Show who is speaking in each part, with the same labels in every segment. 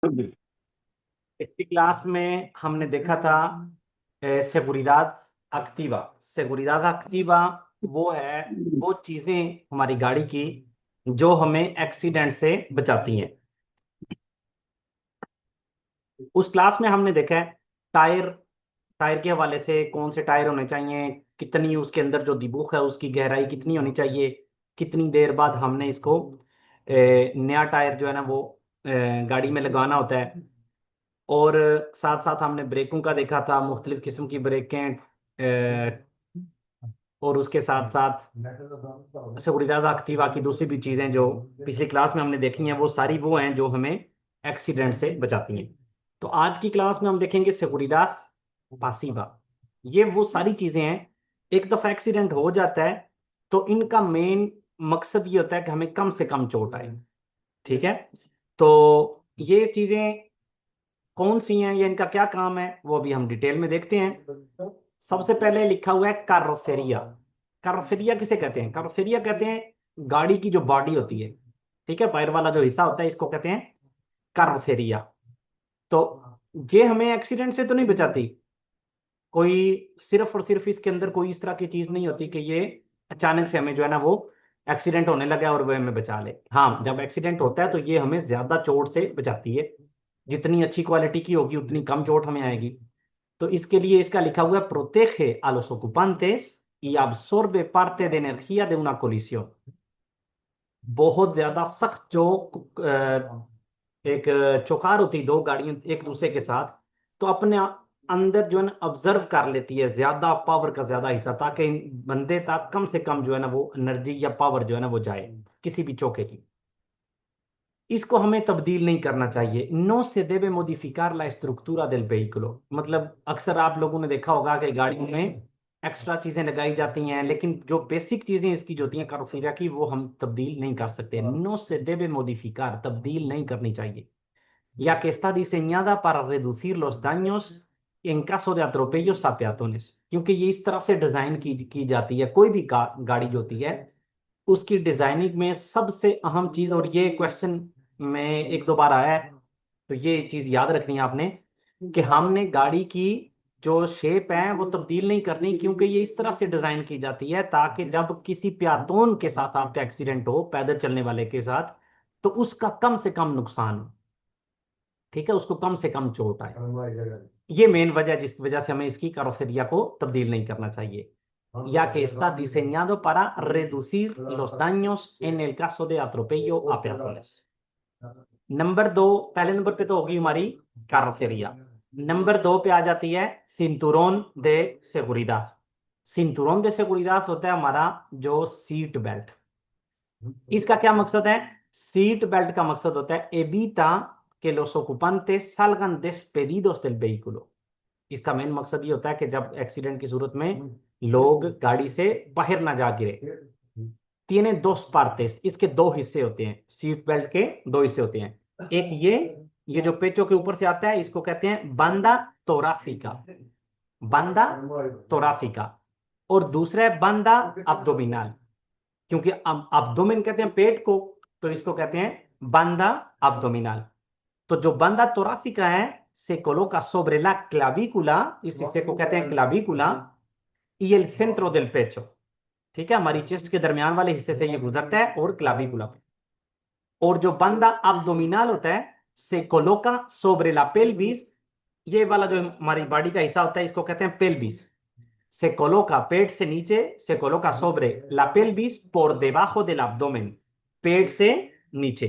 Speaker 1: पिछली क्लास में हमने देखा था सेगुरिदाद एक्टिवा। सेगुरिदाद एक्टिवा वो है, वो चीजें हमारी गाड़ी की जो हमें एक्सीडेंट से बचाती हैं। उस क्लास में हमने देखा है टायर। टायर के हवाले से कौन से टायर होने चाहिए, कितनी उसके अंदर जो दिबुख है उसकी गहराई कितनी होनी चाहिए, कितनी देर बाद हमने इसको नया टायर जो है ना वो गाड़ी में लगाना होता है। और साथ साथ हमने ब्रेकों का देखा था, मुख्तलिफ किस्म की ब्रेकें। और उसके साथ साथ seguridad एक्टिवा की दूसरी भी चीजें जो पिछली क्लास में हमने देखी हैं वो सारी वो हैं जो हमें एक्सीडेंट से बचाती हैं। तो आज की क्लास में हम देखेंगे seguridad pasiva। ये वो सारी चीजें हैं, एक दफा एक्सीडेंट हो जाता है तो इनका मेन मकसद ये होता है कि हमें कम से कम चोट आए। ठीक है, तो ये चीजें कौन सी हैं या इनका क्या काम है वो अभी हम डिटेल में देखते हैं। सबसे पहले लिखा हुआ है कारोसेरिया। कारोसेरिया किसे कहते हैं? कारोसेरिया कहते हैं गाड़ी की जो बॉडी होती है, ठीक है, पैर वाला जो हिस्सा होता है इसको कहते हैं कारोसेरिया। तो ये हमें एक्सीडेंट से तो नहीं बचाती, कोई सिर्फ और सिर्फ इसके अंदर कोई इस तरह की चीज नहीं होती कि ये अचानक से हमें जो है ना वो एक्सीडेंट होने लगा और वो हमें बचा ले। हाँ, जब एक्सीडेंट होता है तो ये हमें ज्यादा चोट से बचाती है। जितनी अच्छी क्वालिटी की होगी उतनी कम चोट हमें आएगी। तो इसके लिए इसका लिखा हुआ है protege a los ocupantes y absorbe parte de energía de una colisión। बहुत ज्यादा सख्त जो एक चौकार होती है दो गाड़ियां एक दूसरे के साथ, तो अपने अंदर जो है ना ऑब्जर्व कर लेती है ज्यादा पावर का ज्यादा हिस्सा, ताकि बंदे तक कम से कम जो है ना वो एनर्जी या पावर जो है ना वो जाए किसी भी चौके की। इसको हमें तब्दील नहीं करना चाहिए। नो से debe modificar la estructura del vehículo। मतलब अक्सर आप लोगों ने देखा होगा कि गाड़ियों में एक्स्ट्रा चीजें लगाई जाती हैं, लेकिन जो बेसिक चीजें इसकी जो होती हैं कारोसेरिया की वो हम तब्दील नहीं कर सकते। नो से debe modificar, तब्दील नहीं करनी चाहिए। Ya que está diseñada para reducir los daños en caso de atropellos a peatones। क्योंकि ये इस तरह से डिजाइन की जाती है, कोई भी गाड़ी जो होती है उसकी डिजाइनिंग में सबसे अहम चीज, और ये क्वेश्चन में एक दो बार आया है तो ये चीज याद रखनी है आपने, कि हमने गाड़ी की जो शेप है वो तब्दील नहीं करनी, क्योंकि ये इस तरह से डिजाइन की जाती है ताकि जब किसी प्यातोन के साथ आपका एक्सीडेंट हो, पैदल चलने वाले के साथ, तो उसका कम से कम नुकसान हो। ठीक है, उसको कम से कम चोट आए। ये मेन वजह है जिसकी वजह से हमें इसकी कारोसेरिया को तब्दील नहीं करना चाहिए। Ya que está diseñado para reducir los daños en el caso de atropello a peatones। Number दो, पहले नंबर पे तो होगी हमारी कारोसेरिया। नंबर दो पे आ जाती है सिंतुरोन दे seguridad। सिंतुरोन दे seguridad होता है हमारा जो सीट बेल्ट। इसका क्या मकसद है? सीट बेल्ट का मकसद होता है evita que los ocupantes salgan despedidos del vehículo। इसका मेन मकसद ये होता है कि जब एक्सीडेंट की सूरत में लोग गाड़ी से बाहर ना जा गिरे। tiene dos partes, इसके दो हिस्से होते हैं, सीट बेल्ट के दो हिस्से होते हैं। एक ये जो पेचों के ऊपर से आता है इसको कहते हैं बंदा तोरासिका। बंदा तोरासिका। और दूसरा है बंदा अब्डोमिनल। क्योंकि अब्डोमेन कहते हैं पेट को, तो इसको कहते हैं बंदा अब्डोमिनल। तो जो बंदा तोरासिका है से coloca sobre la clavícula, इस हिस्से को कहते हैं क्लाविकुला, y el centro del pecho। ठीक है, हमारी चेस्ट के दरमियान वाले हिस्से से ये गुजरता है और क्लाविकुला पे। और जो बंदा अब्डोमिनल होता है से कोलोका सोब्रे ला पेल्विस, ये वाला जो हमारी बॉडी का हिस्सा होता है इसको कहते हैं पेल्विस। से कोलोका पेट से नीचे, से कोलोका सोब्रे ला पेल्विस por debajo del abdomen, पेट से नीचे।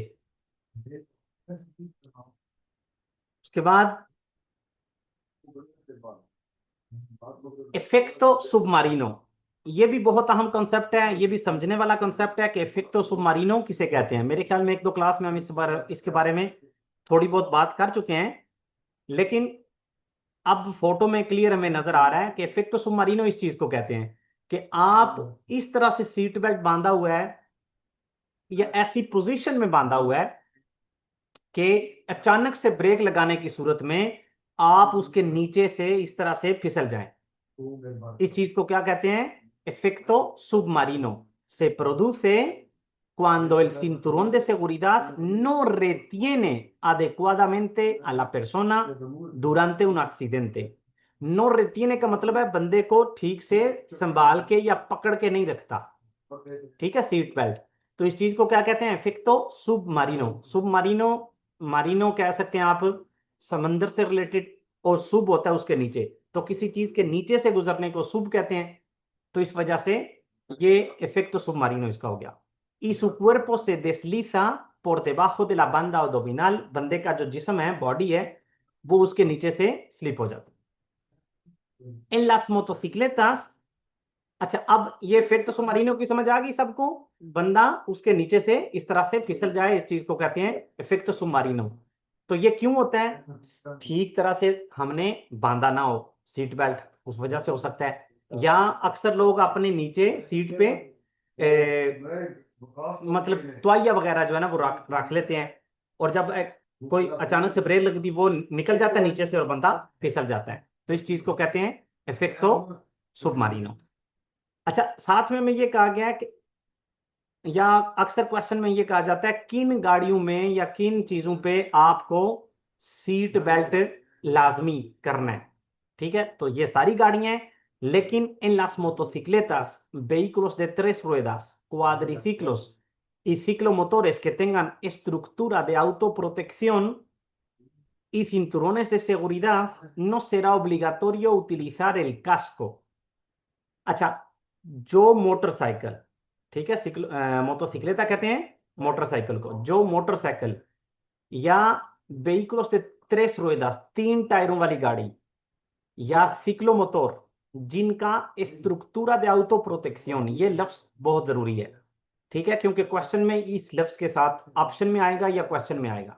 Speaker 1: उसके बाद इफेक्टो सुबमारिनो। ये भी बहुत अहम कंसेप्ट है, ये भी समझने वाला कंसेप्ट है कि इफेक्टो सुबमारिनो किसे कहते हैं। मेरे ख्याल में एक दो क्लास में हम इसके बारे में थोड़ी बहुत बात कर चुके हैं, लेकिन अब फोटो में क्लियर हमें नजर आ रहा है कि इफेक्टो सुबमारिनो इस चीज को कहते हैं कि आप इस तरह से सीट बेल्ट बांधा हुआ है या ऐसी पोजीशन में बांधा हुआ है कि अचानक से ब्रेक लगाने की सूरत में आप उसके नीचे से इस तरह से फिसल जाएं। इस चीज को क्या कहते हैं? इफेक्टो submarino। से प्रोड्यूसे cuando el cinturón de seguridad no retiene adecuadamente a la persona durante un accidente. No retiene का मतलब है बंदे को ठीक से संभाल के या पकड़ के नहीं रखता, ठीक है, सीट बेल्ट। तो इस चीज को क्या कहते हैं? इफेक्टो सुबमारिनो। सुबमारिनो, मारिनो कह सकते हैं आप, समंदर से रिलेटेड, और सुब होता है उसके नीचे, तो किसी चीज के नीचे से गुजरने को सुब कहते हैं। तो इस वजह से ये इफेक्टो सुबमारिनो इसका हो गया। Y su cuerpo se desliza por debajo de la banda abdominal, बंदे का जो जिस्म है, बॉडी है, वो उसके नीचे से स्लिप हो जाता है। En las motocicletas, अच्छा अब ये इफेक्ट सुबमारिनो की समझ आ गई सबको? बंदा उसके नीचे से इस तरह से फिसल जाए, इस चीज को कहते हैं इफेक्ट सुबमारिनो। तो ये क्यों होता है? ठीक तरह से हमने बांधा ना हो सीट बेल्ट, उस वजह से हो सकता है। या अक्सर लोग अपने नीचे सीट पे मतलब तौलिया वगैरह जो है ना वो रख लेते हैं, और जब कोई अचानक से ब्रेक लगती वो निकल जाता है नीचे से और बंदा फिसल जाता है। तो इस चीज को कहते हैं इफेक्टो सुबमारिनो। अच्छा, साथ में ये कहा गया है कि, या अक्सर क्वेश्चन में ये कहा जाता है किन गाड़ियों में या किन चीजों पे आपको सीट बेल्ट लाजमी करना है। ठीक है, तो ये सारी गाड़ियां हैं, लेकिन en las motocicletas, vehículos de tres ruedas, cuadriciclos y ciclomotores que tengan estructura de autoprotección y cinturones de seguridad, no será obligatorio utilizar el casco। अच्छा, जो मोटरसाइकिल, ठीक है, मोटोसिक्लेटा कहते हैं मोटरसाइकिल को, जो मोटरसाइकिल या व्हीकल्स de tres ruedas, तीन टायरों वाली गाड़ी, या सिक्लोमोटर जिनका स्ट्रक्चरा de auto प्रोटेक्शन, ये लफ्ज बहुत जरूरी है, ठीक है, क्योंकि क्वेश्चन में इस लफ्ज के साथ ऑप्शन में आएगा या क्वेश्चन में आएगा।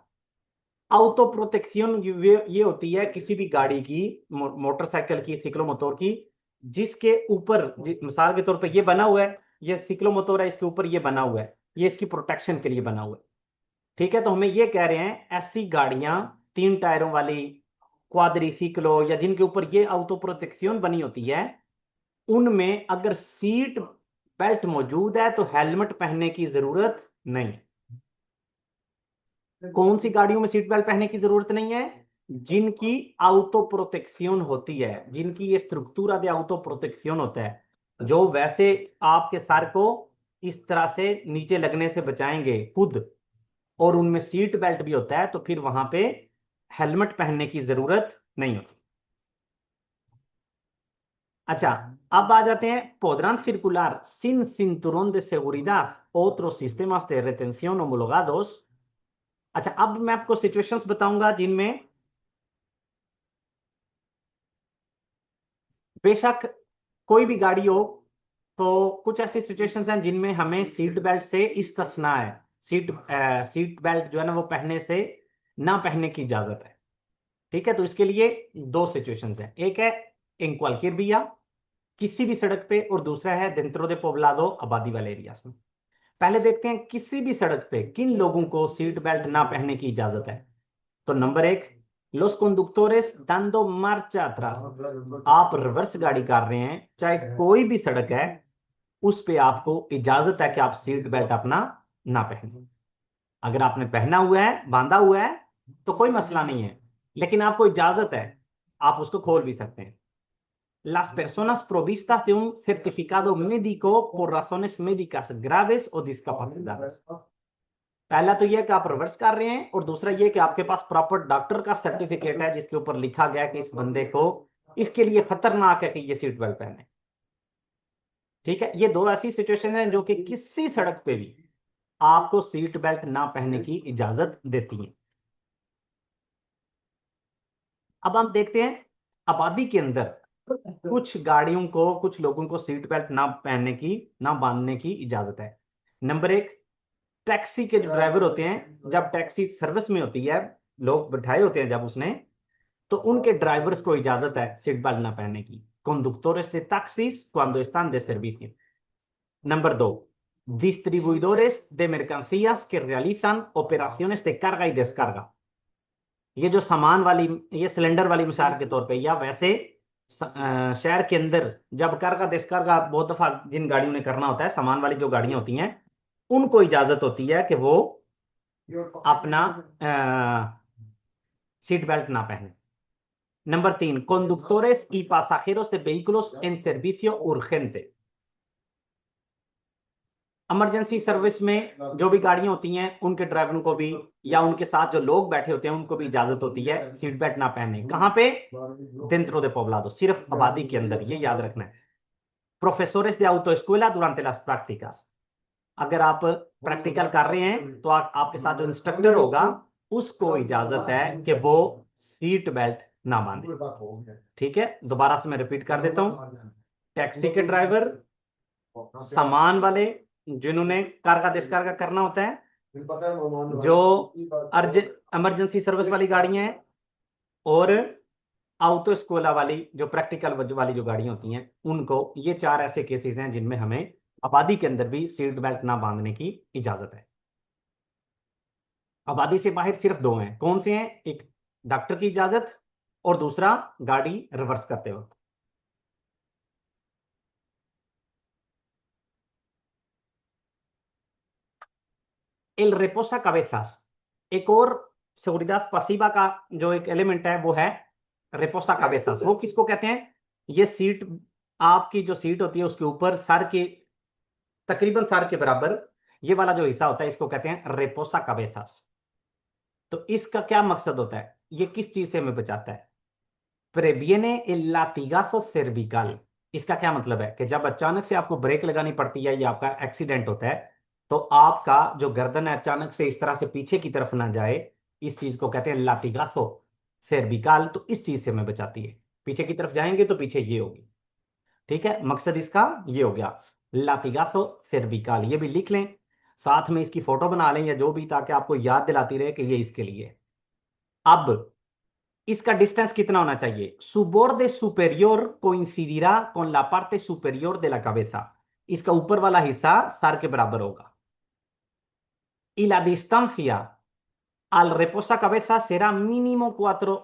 Speaker 1: ऑटो प्रोटेक्शन ये होती है किसी भी गाड़ी की, मोटरसाइकिल की, सिक्लोमोटर की, जिसके ऊपर मिसाल के तौर पे ये बना हुआ है, ये सिक्लोमोटर है, इसके ऊपर ये बना हुआ है, ये इसकी प्रोटेक्शन के लिए बना हुआ है। ठीक है, तो हमें ये कह रहे हैं ऐसी गाड़ियां तीन टायरों वाली, क्वाड्रिसिक्लो, या जिनके ऊपर ये ऑटो प्रोटेक्शन बनी होती है, उनमें अगर सीट बेल्ट मौजूद है तो हेलमेट पहनने की जरूरत नहीं। कौन सी गाड़ियों में सीट बेल्ट पहनने की जरूरत नहीं है? जिनकी ऑटो प्रोटेक्शन होती है, जिनकी ये स्ट्रक्चरा दे ऑटो प्रोटेक्शन होता है, जो वैसे आपके सर को इस तरह से नीचे लगने से बचाएंगे खुद, और उनमें सीट बेल्ट भी होता है, तो फिर वहां पे हेलमेट पहनने की जरूरत नहीं होती। अच्छा, अब आ जाते हैं podrán circular sin cinturón de seguridad otros sistemas de retención homologados। अच्छा, अब मैं आपको सिचुएशंस बताऊंगा जिनमें बेशक कोई भी गाड़ी हो, तो कुछ ऐसी सिचुएशंस हैं जिनमें हमें सीट बेल्ट से इस्तिस्ना है, सीट बेल्ट जो है ना वो पहनने से ना पहनने की इजाजत है। ठीक है, तो इसके लिए दो सिचुएशंस हैं, एक है इन cualquier vía, किसी भी सड़क पे, और दूसरा है dentro de poblado, आबादी वाले एरियाज में। पहले देखते हैं किसी भी सड़क पे किन लोगों को सीट बेल्ट ना पहनने की इजाजत है। तो नंबर एक, los conductores dando marcha atrás। आप रिवर्स गाड़ी कर रहे हैं, चाहे कोई भी सड़क है, उस पे आपको इजाजत है कि आप सीट बेल्ट अपना ना पहने। अगर आपने पहना हुआ है, बांधा हुआ है, तो कोई मसला नहीं है, लेकिन आपको इजाजत है, आप उसको खोल भी सकते हैं। Las personas provistas de un certificado médico por razones médicas graves o discapacidades। पहला तो यह कि आप रिवर्स कर रहे हैं, और दूसरा यह कि आपके पास प्रॉपर डॉक्टर का सर्टिफिकेट है जिसके ऊपर लिखा गया कि इस बंदे को इसके लिए खतरनाक है कि ये सीट बेल्ट पहने। ठीक है, ये दो ऐसी सिचुएशन है जो कि किसी सड़क पे भी आपको सीट बेल्ट ना पहनने की इजाजत देती है। अब हम देखते हैं आबादी के अंदर कुछ गाड़ियों को, कुछ लोगों को सीट बेल्ट ना पहनने की, ना बांधने की इजाजत है। नंबर एक, टैक्सी के जो ड्राइवर होते हैं, जब टैक्सी सर्विस में होती है, लोग बैठाए होते हैं जब उसने, तो उनके ड्राइवर्स को इजाजत है सीट बेल्ट ना पहनने की। conductores de taxis cuando están de servicio। Number दो, distribuidores de mercancías que realizan operaciones de carga y descarga। ये जो सामान वाली, ये सिलेंडर वाली मिसाल के तौर पे, या वैसे शहर के अंदर जब कार्गा डिस्कार्गा बहुत दफा जिन गाड़ियों ने करना होता है, सामान वाली जो गाड़ियां होती हैं, उनको इजाजत होती है कि वो अपना सीट बेल्ट ना पहने। Number 3, conductores y pasajeros de vehículos en servicio urgente। Emergency service में जो भी गाड़ियां होती हैं उनके ड्राइवरों को भी या उनके साथ जो लोग बैठे होते हैं उनको भी इजाजत होती है सीट बेल्ट ना पहनने। कहां पे? dentro de poblado, सिर्फ आबादी के अंदर, ये याद रखना है। Profesores de autoescuela durante las prácticas। अगर आप प्रैक्टिकल कर रहे हैं तो आपके साथ जो इंस्ट्रक्टर होगा उसको इजाजत है कि वो सीट बेल्ट ना बांधे। ठीक है, दोबारा से मैं रिपीट कर देता हूं। टैक्सी के ड्राइवर, सामान वाले जिन्होंने कार्गा डिस्कार्गा करना होता है, जो अर्ज इमरजेंसी सर्विस वाली गाड़ियां हैं, और ऑटो स्कूला वाली जो प्रैक्टिकल वाली जो गाड़ियां होती हैं उनको, ये 4 ऐसे केसेस हैं जिनमें हमें आबादी के अंदर भी सीट बेल्ट ना बांधने की इजाजत है। आबादी से बाहर सिर्फ 2 हैं। कौन से हैं? एक डॉक्टर की इजाजत और दूसरा गाड़ी रिवर्स करते वक्त। एल reposa cabezas, एक और seguridad pasiva का जो एक एलिमेंट है वो है reposa cabezas। वो किसको कहते हैं? ये सीट, आपकी जो सीट होती है उसके ऊपर सर के तकरीबन सर के बराबर ये वाला जो हिस्सा होता है इसको कहते हैं reposa cabezas। तो इसका क्या मकसद होता है? ये किस चीज से हमें बचाता है? प्रेविene el latigazo cervical। इसका क्या मतलब है कि जब अचानक से आपको ब्रेक लगानी पड़ती है या आपका एक्सीडेंट होता है तो आपका जो गर्दन है अचानक से इस तरह से पीछे की तरफ ना जाए, इस चीज को कहते हैं लातिगासो सेर्विकाल। तो इस चीज से हमें बचाती है। पीछे की तरफ जाएंगे तो पीछे ये होगी। ठीक है, मकसद इसका ये हो गया लातिगासो सेर्विकाल। ये भी लिख लें, साथ में इसकी फोटो बना लें या जो भी, ताकि आपको याद दिलाती रहे कि ये इसके लिए है। अब इसका डिस्टेंस कितना होना चाहिए? su borde superior coincidirá con la parte superior de la cabeza। इसका ऊपर वाला हिस्सा सर के बराबर होगा। y la distancia al reposacabezas será mínimo 4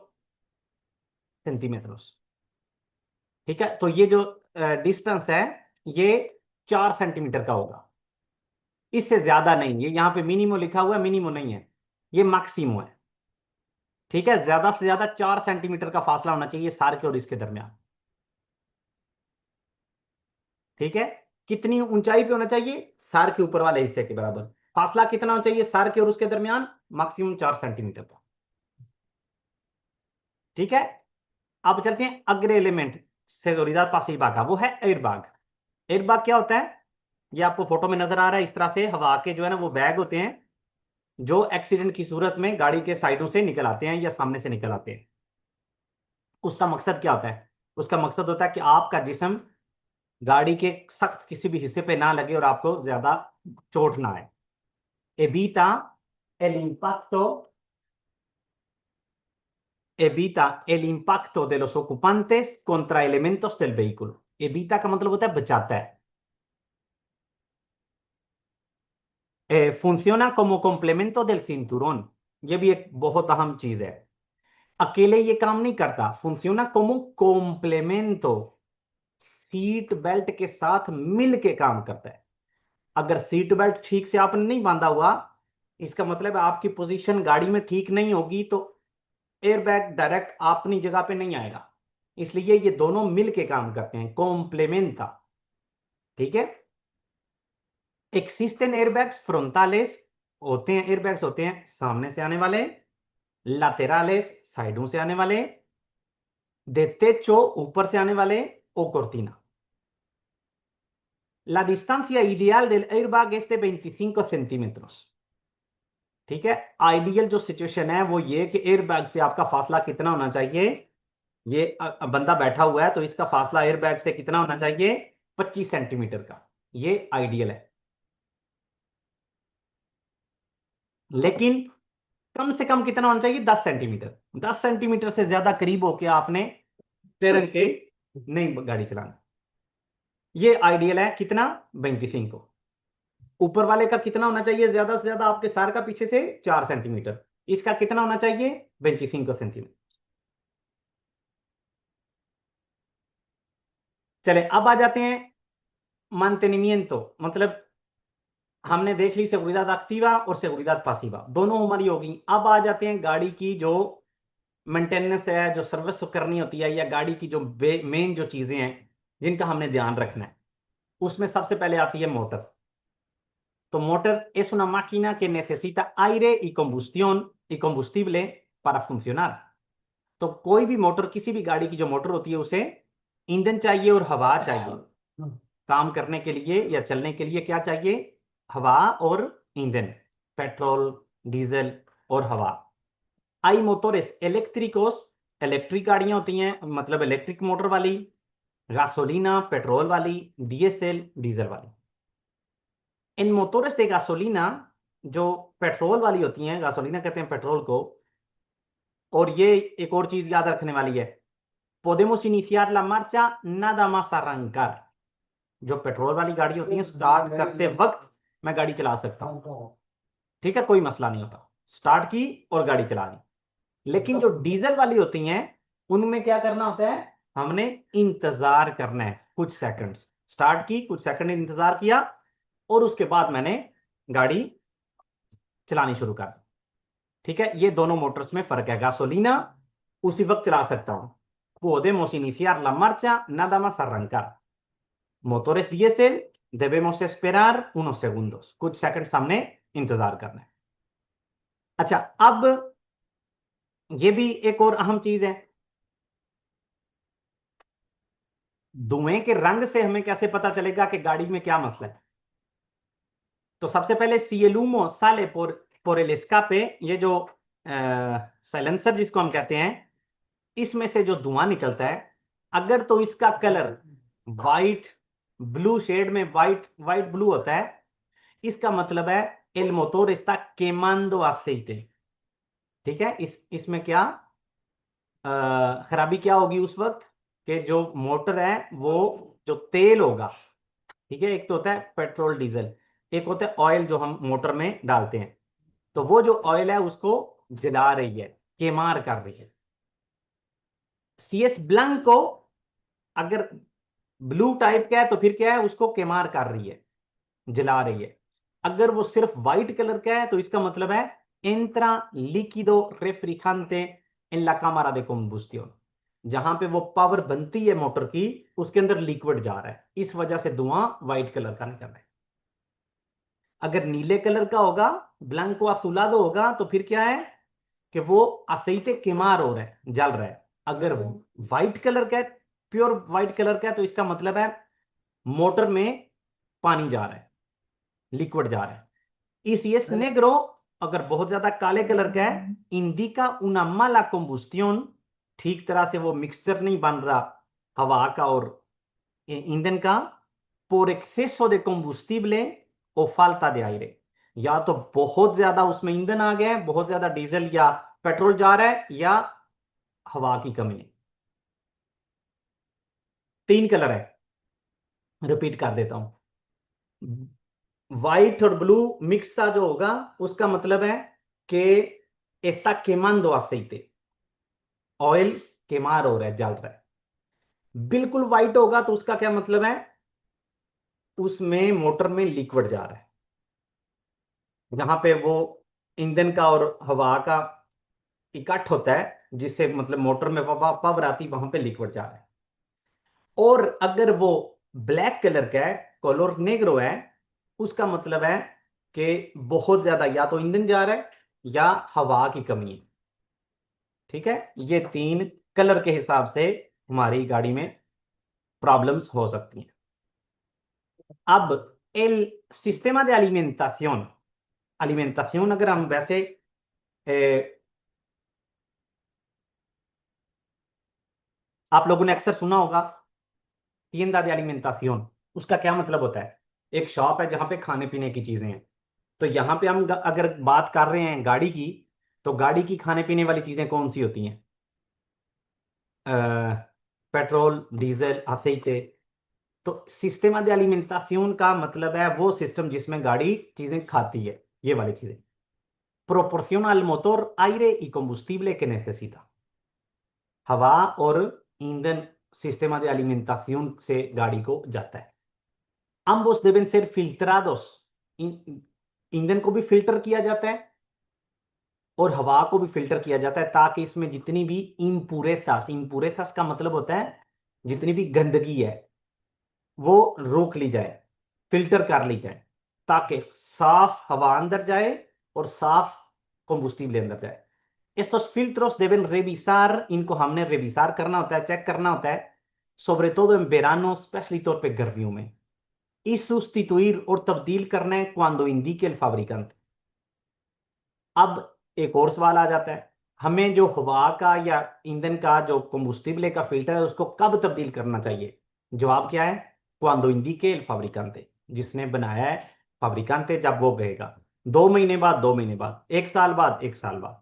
Speaker 1: centímetros। ठीक है, तो ये जो डिस्टेंस है ये 4 सेंटीमीटर का होगा, इससे ज्यादा नहीं। ये यहां पे मिनिमो लिखा हुआ है, मिनिमो नहीं है, ये मैक्सिमो है। ठीक है, ज्यादा से ज्यादा 4 सेंटीमीटर का फासला होना चाहिए सर के और इसके दरमियान। ठीक है, कितनी ऊंचाई पे होना चाहिए? सर के ऊपर वाले हिस्से के बराबर। फासला कितना होना चाहिए सर के और उसके दरमियान? मैक्सिमम 4 सेंटीमीटर का। ठीक है, अब चलते हैं अगले एलिमेंट seguridad pasiva का, वो है एयरबैग। एयरबैग क्या होता है? ये आपको फोटो में नजर आ रहा है। इस तरह से हवा के जो है ना वो बैग होते हैं जो एक्सीडेंट की सूरत में गाड़ी के साइडों से निकल आते हैं या सामने से निकल आते हैं। उसका मकसद क्या होता है? उसका मकसद होता है कि आपका जिस्म गाड़ी के सख्त किसी भी हिस्से पे ना लगे और आपको ज्यादा चोट ना आए। evita el impacto, evita el impacto de los ocupantes contra elementos del vehículo। evita का मतलब होता है बचाता है। funciona como complemento del cinturón। ये भी एक बहुत अहम चीज है। अकेले ये काम नहीं करता। funciona como complemento, seat belt के साथ मिल के काम करता है। अगर सीट बेल्ट ठीक से आपने नहीं बांधा हुआ, इसका मतलब है आपकी पोजीशन गाड़ी में ठीक नहीं होगी तो एयरबैग डायरेक्ट अपनी जगह पे नहीं आएगा। इसलिए ये दोनों मिल के काम करते हैं, कॉम्प्लेमेंटा। ठीक है, एक्सिस्टेंट एयरबैग्स फ्रंटालेस होते हैं, एयरबैग्स होते हैं सामने से आने वाले, लातेरालेस साइडों से आने वाले, de techo ऊपर से आने वाले, o cortina। La distancia ideal del airbag es de 25 centímetros। ठीक है, आइडियल जो सिचुएशन है वो ये कि एयरबैग से आपका फासला कितना होना चाहिए? ये बंदा बैठा हुआ है तो इसका फासला एयरबैग से कितना होना चाहिए? 25 सेंटीमीटर का। ये आइडियल है। लेकिन कम से कम कितना होना चाहिए? 10 सेंटीमीटर। 10 सेंटीमीटर से ज्यादा करीब होके आपने स्टीयरिंग के नहीं गाड़ी चलाना। ये आइडियल है कितना? 25 को। ऊपर वाले का कितना होना चाहिए ज्यादा से ज्यादा? आपके सर का पीछे से 4 सेंटीमीटर। इसका कितना होना चाहिए? 25 सेंटीमीटर। चले अब आ जाते हैं mantenimiento, मतलब हमने देख ली seguridad activa और seguridad pasiva, दोनों हमारी होगी। अब आ जाते हैं गाड़ी की जो मेंटेनेंस है, जो सर्विस करनी होती है, या गाड़ी की जो मेन जो चीजें हैं जिनका हमने ध्यान रखना है। उसमें सबसे पहले आती है मोटर। तो motor es una máquina que necesita aire y combustible para funcionar। तो कोई भी मोटर, किसी भी गाड़ी की जो मोटर होती है, उसे ईंधन चाहिए और हवा चाहिए। काम करने के लिए या चलने के लिए क्या चाहिए? हवा और ईंधन, पेट्रोल, डीजल और हवा। आई मोटोरेस इलेक्ट्रिकोस, इलेक्ट्रिक गाड़ियां होती हैं, मतलब इलेक्ट्रिक मोटर वाली। गासोलीना, पेट्रोल वाली। डीएसएल, डीजल वाली। इन मोटोरेस de gasolina, जो पेट्रोल वाली होती हैं, गासोलीना कहते हैं पेट्रोल को। और ये एक और चीज याद रखने वाली है, podemos iniciar la marcha nada más arrancar। जो पेट्रोल वाली गाड़ी होती है, स्टार्ट करते वक्त मैं गाड़ी चला सकता हूं, ठीक है, कोई मसला नहीं होता, स्टार्ट की और गाड़ी चला दी। लेकिन जो डीजल वाली होती हैं, उनमें क्या करना होता है? हमने इंतजार करना है कुछ सेकंड्स। स्टार्ट की, कुछ सेकंड इंतजार किया, और उसके बाद मैंने गाड़ी चलानी शुरू कर दी। ठीक है, ये दोनों मोटर्स में फर्क है। गासोलीना उसी वक्त चला सकता हूं, podemos iniciar la marcha nada más arrancar। Motores diésel debemos esperar unos segundos, कुछ सेकंड हमने इंतजार करना है। अच्छा, अब ये भी एक और अहम चीज है, धुएं के रंग से हमें कैसे पता चलेगा कि गाड़ी में क्या मसला है? तो सबसे पहले si el humo sale por el escape, ये जो साइलेंसर जिसको हम कहते हैं, इसमें से जो धुआं निकलता है, अगर तो इसका कलर वाइट ब्लू शेड में, वाइट वाइट ब्लू होता है, इसका मतलब है el motor está quemando aceite। ठीक है, इसमें क्या खराबी क्या होगी उस वक्त? कि जो मोटर है वो जो तेल होगा, ठीक है, एक तो होता है पेट्रोल डीजल, एक होता है ऑयल जो हम मोटर में डालते हैं, तो वो जो ऑयल है उसको जला रही है, केमार कर रही है। सी एस ब्लैंको अगर ब्लू टाइप का है तो फिर क्या है? उसको केमार कर रही है, जला रही है। अगर वो सिर्फ व्हाइट कलर का है तो इसका मतलब है entra líquido refrigerante en la cámara de combustión। जहां पे वो पावर बनती है मोटर की, उसके अंदर लिक्विड जा रहा है, इस वजह से धुआं व्हाइट कलर का निकल रहा है। अगर नीले कलर का होगा, ब्लैंको असूलादो होगा, तो फिर क्या है? कि वो aceite quemar हो रहा है, जल रहा है। अगर व्हाइट कलर का है, प्योर व्हाइट कलर का है, तो इसका मतलब है मोटर में पानी जा रहा है, लिक्विड जा रहा है। Y si es negro, अगर बहुत ज्यादा काले कलर का है, indica una mala combustión, ठीक तरह से वो मिक्सचर नहीं बन रहा हवा का और ईंधन का, por exceso de combustible o falta de aire। या तो बहुत ज्यादा उसमें ईंधन आ गया है, बहुत ज्यादा डीजल या पेट्रोल जा रहा है, या हवा की कमी है। तीन कलर है, रिपीट कर देता हूं। व्हाइट और ब्लू मिक्स सा जो होगा, उसका मतलब है कि está quemando aceite, ऑयल केमार हो रहा है, जल रहा है। बिल्कुल व्हाइट होगा तो उसका क्या मतलब है? उसमें मोटर में लिक्विड जा रहा है, जहां पे वो ईंधन का और हवा का इकट्ठ होता है, जिससे मतलब मोटर में पावर आती, वहां पे लिक्विड जा रहा है। और अगर वो ब्लैक कलर का है, कलर नेग्रो है, उसका मतलब है कि बहुत ज्यादा या तो ईंधन जा रहा है या हवा की कमी है। ठीक है, ये तीन कलर के हिसाब से हमारी गाड़ी में प्रॉब्लम्स हो सकती हैं। अब el sistema de alimentación, alimentación अगर हम वैसे आप लोगों ने अक्सर सुना होगा tienda de alimentación, उसका क्या मतलब होता है? एक शॉप है जहां पे खाने पीने की चीजें हैं। तो यहां पे हम अगर बात कर रहे हैं गाड़ी की, तो गाड़ी की खाने पीने वाली चीजें कौन सी होती हैं? Petrol, diesel, aceite। तो सिस्टम de alimentación का मतलब है वो सिस्टम जिसमें गाड़ी चीजें खाती है, ये वाली चीजें। Proporciona al motor aire y combustible que necesita। हवा और ईंधन सिस्टम de alimentación से गाड़ी को जाता है। Ambos deben ser filtrados ईंधन को भी फिल्टर किया जाता है और हवा को भी फिल्टर किया जाता है, ताकि इसमें जितनी भी इम्पूरेसास का मतलब होता है जितनी भी गंदगी है वो रोक ली जाए, फिल्टर कर ली जाए, ताकि साफ हवा अंदर जाए और साफ combustible अंदर जाए। Estos filtros deben revisar, इनको हमने revisar करना होता है, चेक करना होता है, sobre todo en verano, especially तौर पे गर्मियों में, y sustituir और तब्दील करना है cuando indique el fabricante। अब एक और सवाल आ जाता है, हमें जो हवा का या ईंधन का जो combustible का फिल्टर है उसको कब तब्दील करना चाहिए? जवाब क्या है? cuando indique el fabricante, जिसने बनाया है fabricante, जब वो कहेगा। 2 महीने बाद, 2 महीने बाद, 1 साल बाद, 1 साल बाद।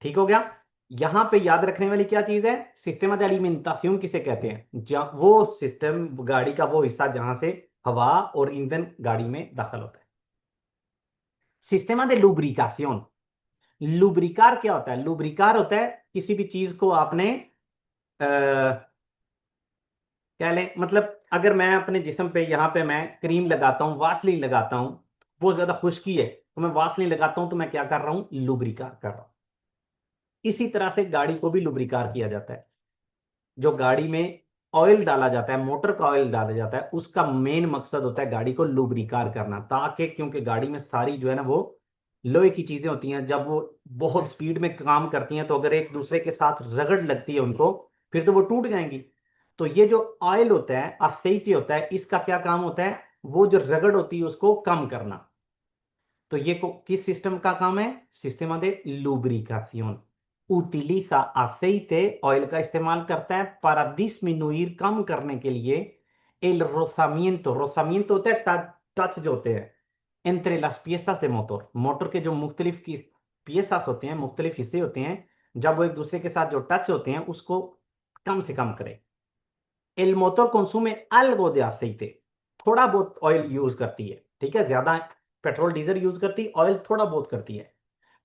Speaker 1: ठीक हो गया। यहां पे याद रखने वाली क्या चीज है? सिस्टम de alimentación किसे कहते हैं? वो सिस्टम, गाड़ी का वो हिस्सा जहां से हवा और ईंधन गाड़ी में दाखिल होता है। सिस्टमा de lubricación, लुब्रिकार क्या होता है? लुब्रिकार होता है किसी भी चीज को आपने कह लें, मतलब अगर मैं अपने जिस्म पे यहाँ पे मैं क्रीम लगाता हूँ, वासलीन लगाता हूँ, बहुत ज्यादा खुश्की है तो मैं वासलीन लगाता हूं, तो मैं क्या कर रहा हूं? लुब्रिकार कर रहा हूं। इसी तरह से गाड़ी को भी लुब्रिकार किया जाता है। जो गाड़ी में ऑयल डाला जाता है, मोटर का ऑयल डाला जाता है, उसका मेन मकसद होता है गाड़ी को लुब्रिकार करना, ताकि क्योंकि गाड़ी में सारी जो है ना वो लोहे की चीजें होती हैं, जब वो बहुत स्पीड में काम करती हैं तो अगर एक दूसरे के साथ रगड़ लगती है उनको, फिर तो वो टूट जाएंगी। तो ये जो ऑयल होता है, असेइते होता है, इसका क्या काम होता है? वो जो रगड़ होती है उसको कम करना। तो ये किस सिस्टम का काम है? System de lubricación। utiliza aceite, oil का इस्तेमाल करता है para disminuir, कम करने के लिए, el rozamiento, rozamiento होता है टच जो होते हैं entre las piezas de motor, motor के जो मुख्तलिफ की piezas होते हैं, मुख्तलिफ हिस्से होते हैं, जब वो एक दूसरे के साथ जो टच होते हैं उसको कम से कम करे। el motor consume algo de aceite, थोड़ा बहुत ऑयल यूज करती है, ठीक है, ज्यादा पेट्रोल डीजल यूज करती, ऑयल थोड़ा बहुत करती है।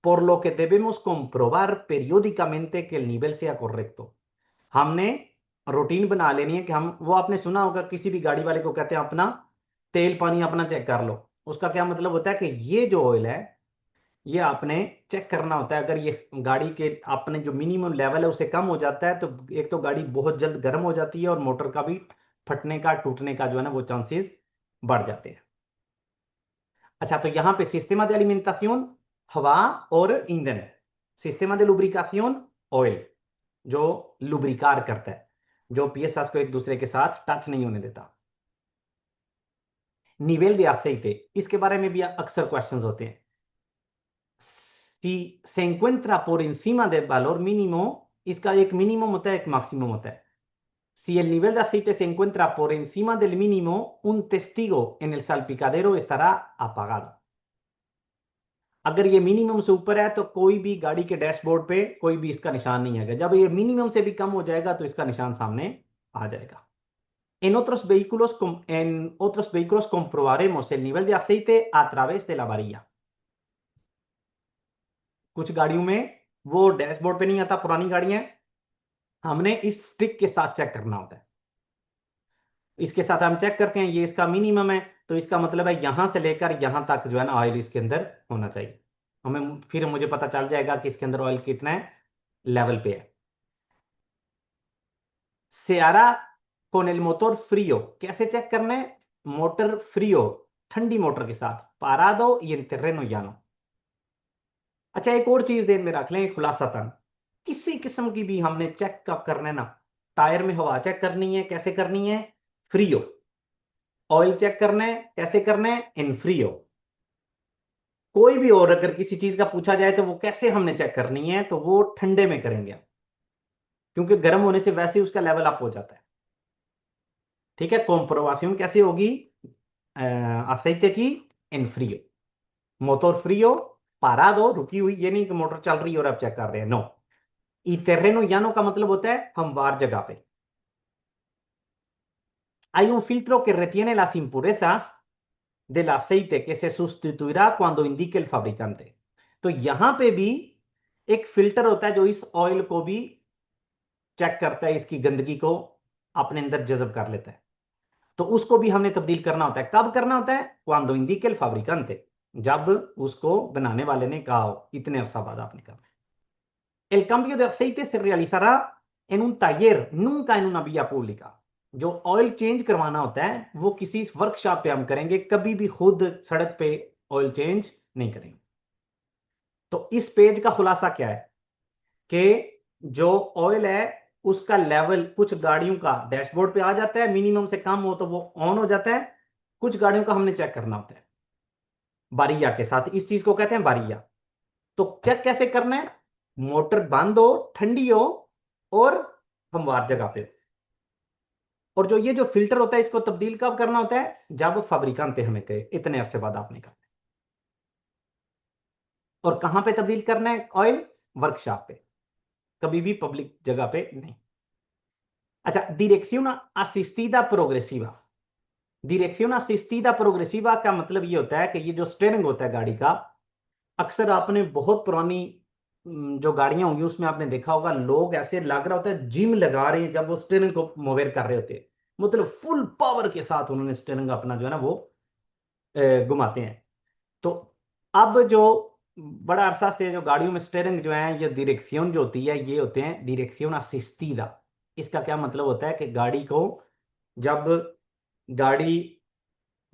Speaker 1: por lo que debemos comprobar periódicamente que el nivel sea correcto। हमने रूटीन बना लेनी है कि हम, वो आपने सुना होगा किसी भी गाड़ी वाले को कहते हैं अपना तेल पानी अपना चेक कर लो। उसका क्या मतलब होता है कि ये जो ऑयल है ये आपने चेक करना होता है। अगर ये गाड़ी के अपने जो मिनिमम लेवल है उससे कम हो जाता है तो एक तो गाड़ी बहुत जल्द गर्म हो जाती है और मोटर का भी फटने का, टूटने का जो है ना वो चांसेस बढ़ जाते हैं। अच्छा, तो यहां पे सिस्टेमा de alimentación, हवा और ईंधन, सिस्टेमा de lubricación, ऑयल जो लुब्रिकार करता है, जो पीएसएस को एक दूसरे के साथ टच नहीं होने देता। निवेल de aceite, इसके बारे में भी अक्सर क्वेश्चंस होते हैं। si se encuentra por encima del valor mínimo, इसका एक मिनिमम होता है, एक मैक्सिमम होता है। Si el nivel de aceite se encuentra por encima del mínimo, un testigo en el salpicadero estará apagado। अगर ये मिनिमम से ऊपर है तो कोई भी गाड़ी के डैशबोर्ड पे कोई भी इसका निशान नहीं आएगा, जब ये मिनिमम से भी कम हो जाएगा तो इसका निशान सामने आ जाएगा। En otros vehículos comprobaremos el nivel de aceite a través de la varilla। कुछ गाड़ियों में वो डैशबोर्ड पे नहीं आता, पुरानी गाड़ियां, हमने इस स्टिक के साथ चेक करना होता है। इसके साथ हम चेक करते हैं, ये इसका मिनिमम है तो इसका मतलब है यहां से लेकर यहां तक जो है ना ऑयल इसके अंदर होना चाहिए। हमें फिर मुझे पता चल जाएगा कि इसके अंदर ऑयल कितना है, लेवल पे है। Se hará con el motor frío, कैसे चेक करना है? मोटर फ्रीयो, ठंडी मोटर के साथ, parado y en terreno llano। अच्छा, एक और चीज ध्यान में रख लें, खुलासातन, किसी किस्म की भी हमने चेक कब करना है ना, टायर में हवा चेक करनी है, कैसे करनी है? फ्रीयो। ऑयल चेक करना है, कैसे करना है? इन फ्रीयो। कोई भी और अगर किसी चीज का पूछा जाए तो वो कैसे हमने चेक करनी है, तो वो ठंडे में करेंगे, क्योंकि गर्म होने से वैसे ही उसका लेवल अप हो जाता है। ठीक है, कॉम्प्रोबाción कैसे होगी? aceite की इन फ्रीयो, मोटर फ्रीयो, पारादो, रुकी हुई, ये नहीं कि मोटर चल रही है और आप चेक कर रहे हैं, नो। y terreno llano का मतलब होता है हमवार जगह पे। hay un filtro que retiene las impurezas del aceite que se sustituirá cuando indique el fabricante। तो यहां पे भी एक फिल्टर होता है जो इस ऑयल को भी चेक करता है, इसकी गंदगी को अपने अंदर जज्ब कर लेता है। तो उसको भी हमने तब्दील करना होता है। कब करना होता है? क्वांडो इंडिके el fabricante, जब उसको बनाने वाले ने कहा हो इतने अरसा बाद आपने करना है। El cambio de aceite se realizará en un taller, nunca en una vía pública। जो ऑयल चेंज करवाना होता है वो किसी वर्कशॉप पे हम करेंगे, कभी भी खुद सड़क पे ऑयल चेंज नहीं करेंगे। तो इस पेज का खुलासा क्या है कि जो ऑयल है उसका लेवल कुछ गाड़ियों का डैशबोर्ड पे आ जाता है, मिनिमम से कम हो तो वो ऑन हो जाता है, कुछ गाड़ियों का हमने चेक करना होता है बारिया के साथ। इस चीज को कहते हैं बारिया। तो चेक कैसे करना है? मोटर बंद हो, ठंडी हो और हमवार जगह पे। और जो ये जो फिल्टर होता है इसको तब्दील कब करना होता है? जब फैब्रिकांते हमें कहे इतने अरसे बाद आपने करना है। और कहां पे तब्दील करना है ऑयल? वर्कशॉप पे, कभी भी पब्लिक जगह पे नहीं। अच्छा, डिरेक्शन असिस्टिदा प्रोग्रेसिवा। डिरेक्शन असिस्टिदा प्रोग्रेसिवा का मतलब ये होता है कि ये जो स्टीयरिंग होता है गाड़ी का, अक्सर आपने बहुत पुरानी जो गाड़ियां होंगी उसमें आपने देखा होगा, लोग ऐसे लग रहा होता है जिम लगा रहे हैं जब वो स्टीयरिंग को मूव कर रहे होते हैं। मतलब फुल पावर के साथ उन्होंने स्टीयरिंग अपना जो है ना वो घुमाते हैं। तो अब जो बड़ा अरसा से जो गाड़ियों में स्टीयरिंग जो है, ये डिरेक्शन जो होती है ये होते हैं डिरेक्शन असिस्टिदा। इसका क्या मतलब होता है कि गाड़ी को जब गाड़ी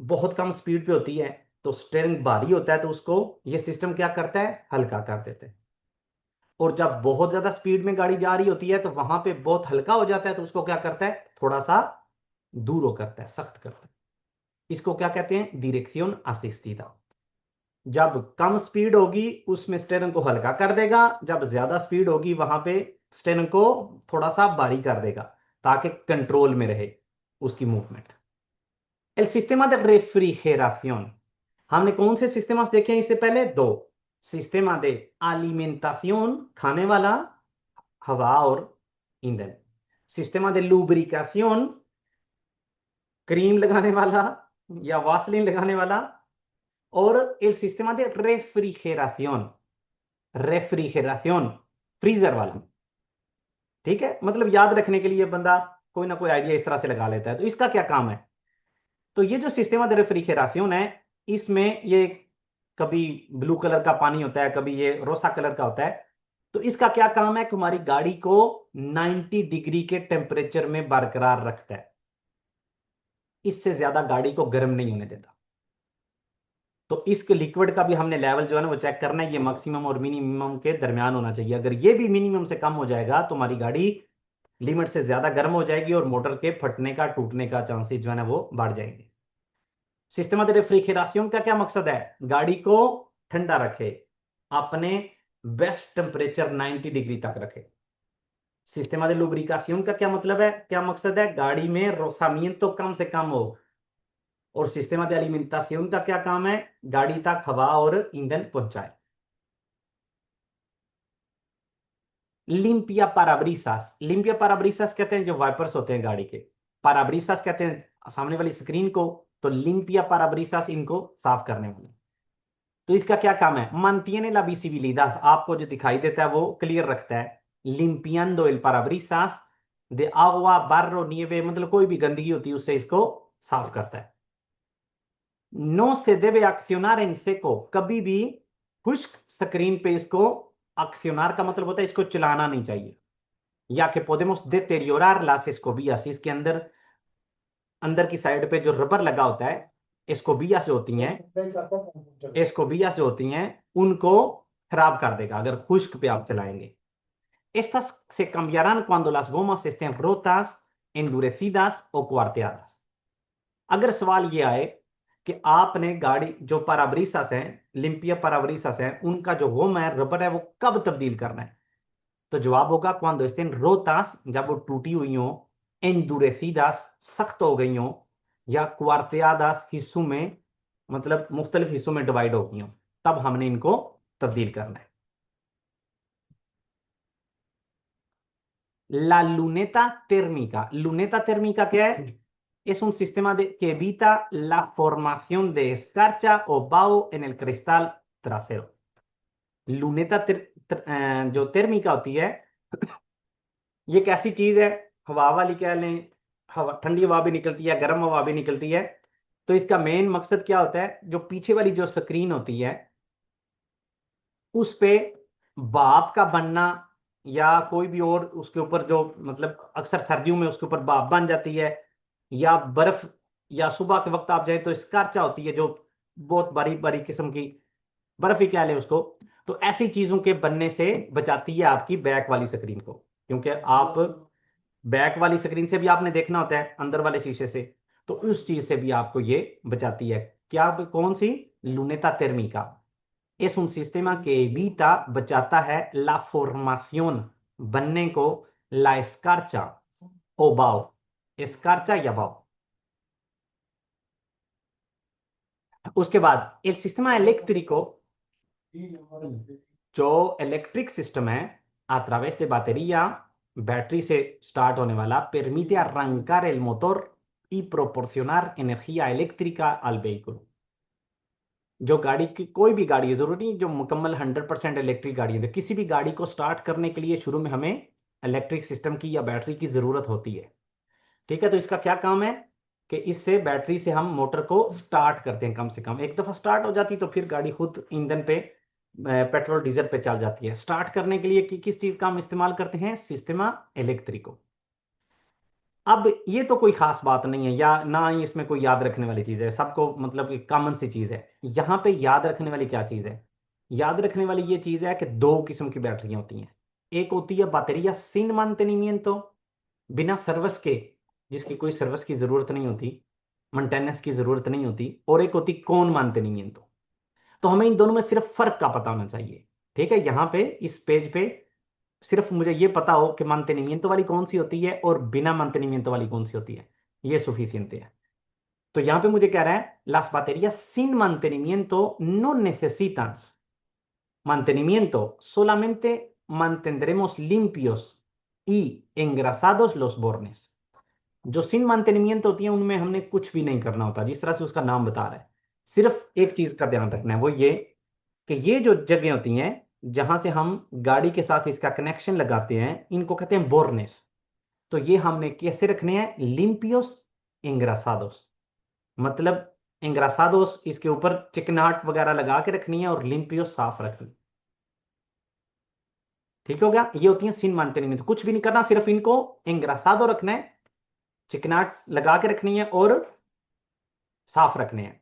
Speaker 1: बहुत कम स्पीड पे होती है तो स्टीयरिंग भारी होता है तो उसको ये सिस्टम क्या करता है? हल्का कर देते हैं। और जब बहुत ज्यादा स्पीड में गाड़ी जा रही होती है तो वहां पे बहुत हल्का हो जाता है तो उसको क्या करता है? थोड़ा सा दूर हो करता है, सख्त करता है। इसको क्या कहते हैं? डिरेक्शन असिस्टिदा। जब कम स्पीड होगी उसमें स्टीयरिंग को हल्का कर देगा, जब ज्यादा स्पीड होगी वहां पे स्टीयरिंग को थोड़ा सा भारी कर देगा ताकि कंट्रोल में रहे उसकी movement. El sistema de refrigeración, हमने कौन से सिस्टम्स देखे हैं इससे पहले? दो। सिस्टमा de alimentación, खाने वाला, हवा और ईंधन। सिस्टमा de lubricación, क्रीम लगाने वाला या वासलिन लगाने वाला। और el sistema de refrigeración, refrigeration, freezer वाला। ठीक है, मतलब याद रखने के लिए बंदा कोई ना कोई आइडिया इस तरह से लगा लेता है। तो इसका क्या काम है? तो ये जो सिस्टम ऑफ रेफ्रिजरेशन है, इसमें ये कभी ब्लू कलर का पानी होता है, कभी ये रोसा कलर का होता है। तो इसका क्या काम है कि हमारी गाड़ी को 90 डिग्री के टेम्परेचर में बरकरार रखता है, इससे ज्यादा गाड़ी को गर्म नहीं होने देता। तो इसके लिक्विड का भी हमने लेवल जो है ना वो चेक करना है, ये मैक्सिमम और मिनिमम के दरमियान होना चाहिए। अगर ये भी मिनिमम से कम हो जाएगा तो हमारी गाड़ी लिमिट से ज्यादा गर्म हो जाएगी और मोटर के फटने का, टूटने का चांसेस जो है ना वो बढ़ जाएंगे। सिस्टम ऑफ रेफ्रिजरेशन का क्या मकसद है? गाड़ी को ठंडा रखे, अपने बेस्ट टेम्परेचर 90 डिग्री तक रखे। सिस्टम ऑफ लुब्रिकेशन का क्या मतलब है, क्या मकसद है? गाड़ी में रोसामिento कम से कम हो। और सिस्टम ऑफ एलिमेंटाción का क्या काम है? गाड़ी तक हवा और ईंधन पहुंचाए। लिम्पिया पाराब्रिसास, लिम्पिया पाराब्रिसास कहते हैं जो वाइपर्स होते हैं गाड़ी के, पाराब्रिसास कहते हैं सामने वाली स्क्रीन को। तो लिम्पिया पाराब्रिसास इनको साफ करने वाले। तो इसका क्या काम है? mantiene la visibilidad, आपको जो दिखाई देता है वो क्लियर रखता है। limpiando el parabrisas de agua, barro, nieve, मतलब कोई भी गंदगी होती है उससे इसको साफ करता है। नो से debe accionar en seco, कभी भी खुश्क स्क्रीन पे इसको, accionar का मतलब होता है इसको चलाना नहीं चाहिए। या que podemos deteriorar las escobillas, इसके अंदर अंदर की साइड पे जो रबर लगा होता है, एस्कोबियास जो होती हैं, एस्कोबियास जो होती हैं उनको खराब कर देगा अगर खुश्क पे आप चलाएंगे। Estas se cambiarán cuando las gomas estén rotas, endurecidas o cuarteadas। अगर सवाल ये आए कि आपने गाड़ी जो पाराब्रिसास है, लिम्पिया पाराब्रिसास है, उनका जो गोम है, रबर है, वो कब तब्दील करना है? तो जवाब होगा cuando estén rotas, जब वो टूटी हुई हो, endurecidas, सख्त हो गई हो, या cuarteadas, हिस्सों में, मतलब मुख्तलिफ हिस्सों में डिवाइड हो गई हो, तब हमने इनको तब्दील करना है। La luneta térmica, luneta térmica ¿qué es? Es un sistema que evita la formación de escarcha o vaho en el cristal trasero। लूनेटा जो térmica होती है, ये एक ऐसी चीज है, हवा वाली कह लें, हवा, ठंडी हवा भी निकलती है, गर्म हवा भी निकलती है। तो इसका मेन मकसद क्या होता है, जो पीछे वाली जो स्क्रीन होती है उस पे भाप का बनना, या कोई भी और उसके ऊपर जो मतलब अक्सर सर्दियों में उसके ऊपर भाप बन जाती है, या बर्फ, या सुबह के वक्त आप जाए तो स्कारचा होती है जो बहुत बारीक बारीक किस्म की, बर्फ ही कह लें उसको। तो ऐसी चीजों के बनने से बचाती है आपकी बैक वाली स्क्रीन को, क्योंकि आप बैक वाली स्क्रीन से भी आपने देखना होता है अंदर वाले शीशे से, तो उस चीज से भी आपको ये बचाती है। क्या, कौन सी? लूनेता térmica es un sistema que evita, बचाता है la formación, बनने को, la escarcha o vaho, escarcha या vaho। उसके बाद el sistema eléctrico, जो इलेक्ट्रिक सिस्टम है, a través de batería, battery से स्टार्ट होने वाला, permite arrancar el motor y proporcionar energía eléctrica al vehículo। जो गाड़ी की, कोई भी गाड़ी है, जरूरी नहीं जो मुकम्मल 100% इलेक्ट्रिक गाड़ी है, तो किसी भी गाड़ी को स्टार्ट करने के लिए शुरू में हमें इलेक्ट्रिक सिस्टम की या बैटरी की जरूरत होती है। ठीक है, तो इसका क्या काम है कि इससे बैटरी से हम मोटर को स्टार्ट करते हैं। कम से कम एक दफा स्टार्ट हो जाती तो फिर गाड़ी खुद ईंधन पे, पेट्रोल डीजल पे चल जाती है। स्टार्ट करने के लिए किस चीज का हम इस्तेमाल करते हैं? सिस्टमा इलेक्ट्रिको। अब ये तो कोई खास बात नहीं है, या ना ही इसमें कोई याद रखने वाली चीज है, सबको मतलब एक कॉमन सी चीज है। यहां पे याद रखने वाली क्या चीज है? याद रखने वाली ये चीज है कि दो किस्म की बैटरियां होती हैं। एक होती है batería sin mantenimiento, बिना सर्विस के, जिसकी कोई सर्विस की जरूरत नहीं होती, मेंटेनेंस की जरूरत नहीं होती। और एक होती कौन mantenimiento। तो हमें इन दोनों में सिर्फ फर्क का पता होना चाहिए। ठीक है, यहां पे इस पेज पे सिर्फ मुझे ये पता हो कि mantenimiento वाली कौन सी होती है और बिना mantenimiento वाली कौन सी होती है, ये suficiente है। तो यहां पे मुझे कह रहा है las baterías sin mantenimiento no necesitan mantenimiento, solamente mantendremos limpios y engrasados los bornes। जो सिन mantenimiento होती है उनमें हमने कुछ भी नहीं करना होता, जिस तरह से उसका नाम बता रहा है। सिर्फ एक चीज का ध्यान रखना है, वो ये कि ये जो जगह होती हैं जहां से हम गाड़ी के साथ इसका कनेक्शन लगाते हैं, इनको कहते हैं बोर्नेस। तो ये हमने कैसे रखने हैं? लिम्पियोस इंग्रासादोस, मतलब इंग्रासादोस इसके ऊपर चिकनाहट वगैरह लगा के रखनी है और लिम्पियोस साफ रखनी। ठीक हो गया? ये होती है सिन mantenimiento, तो कुछ भी नहीं करना, सिर्फ इनको इंग्रासादो रखना है, चिकनाहट लगा के रखनी है और साफ रखने हैं।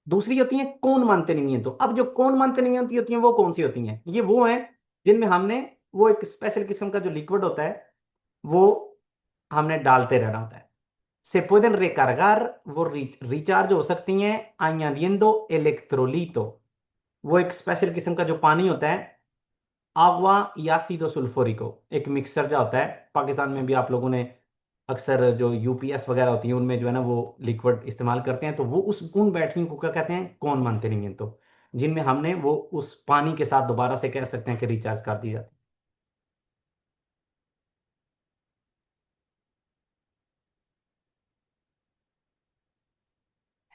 Speaker 1: दूसरी होती है कौन mantenimiento। अब जो कौन mantenimiento होती है वो कौन सी होती हैं? ये वो है जिनमें हमने वो एक स्पेशल किस्म का जो लिक्विड होता है वो हमने डालते रहना होता है। से pueden recargar, वो रिचार्ज हो सकती हैं añadiendo electrolito, वो एक स्पेशल किस्म का जो पानी होता है, आगवा या आसिडो सल्फ्यूरिको, एक मिक्सचर जो होता है। पाकिस्तान में भी आप लोगों ने अक्सर जो यूपीएस वगैरह होती है उनमें जो है ना वो लिक्विड इस्तेमाल करते हैं, तो वो उस उन बैटरियों को क्या कहते हैं? कौन mantenimiento, जिनमें हमने वो उस पानी के साथ दोबारा से कह सकते हैं कि रिचार्ज कर दी जाती है।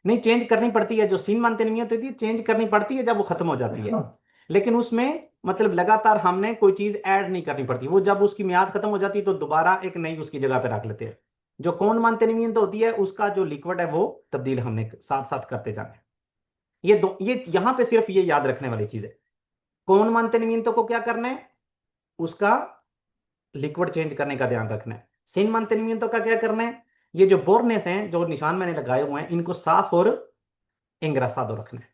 Speaker 1: नहीं, चेंज करनी पड़ती है। जो सीन mantenimiento होती है चेंज करनी पड़ती है जब वो खत्म हो जाती है, लेकिन उसमें मतलब लगातार हमने कोई चीज ऐड नहीं करनी पड़ती। वो जब उसकी मियाद खत्म हो जाती है तो दोबारा एक नई उसकी जगह पे रख लेते हैं। जो कौन mantenimiento होती है उसका जो लिक्विड है वो तब्दील हमने साथ साथ करते जाना है। ये यहां पे सिर्फ ये याद रखने वाली चीज है। कौन mantenimiento को क्या करना है? उसका लिक्विड चेंज करने का ध्यान रखना है। सिन mantenimiento का क्या करना है? ये जो बोरनेस हैं जो निशान मैंने लगाए हुए हैं इनको साफ और इंग्रासादो रखना है।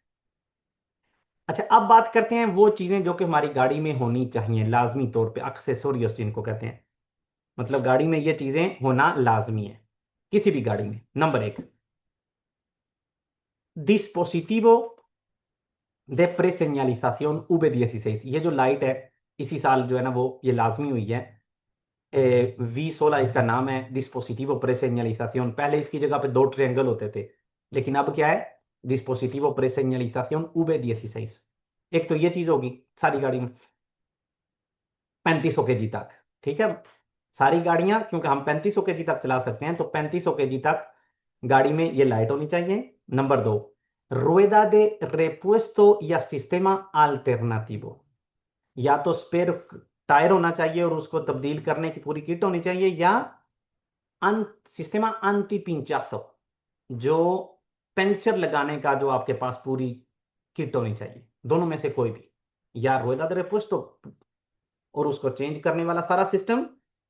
Speaker 1: अच्छा, अब बात करते हैं वो चीजें जो कि हमारी गाड़ी में होनी चाहिए लाजमी तौर पे, एक्सेसोरियस जिनको कहते हैं। मतलब गाड़ी में ये चीजें होना लाजमी है किसी भी गाड़ी में। नंबर एक, डिस्पोसिटिवो de preseñalización V16। ये जो लाइट है इसी साल जो है ना वो ये लाजमी हुई है। V16 इसका नाम है, डिस्पोसिटिवो प्रेसेñalización। पहले इसकी जगह पे दो ट्रायंगल होते थे, लेकिन अब क्या है? डिस्पोसिटिवो प्रेसेñalización V16। एक तो ये चीज होगी सारी गाड़ी में 3500 kg तक। ठीक है, सारी गाड़ियां, क्योंकि हम 3500 kg तक चला सकते हैं, तो 3500 kg तक गाड़ी में ये लाइट होनी चाहिए। नंबर दो, rueda de repuesto या सिस्टेमा alternativo, या तो स्पेयर टायर होना चाहिए और उसको तब्दील करने की पूरी किट होनी चाहिए, या सिस्टेमा anti-pinchazo, जो पंचर लगाने का जो आपके पास पूरी किट होनी चाहिए, दोनों में से कोई भी, या rueda de repuesto और उसको चेंज करने वाला सारा सिस्टम,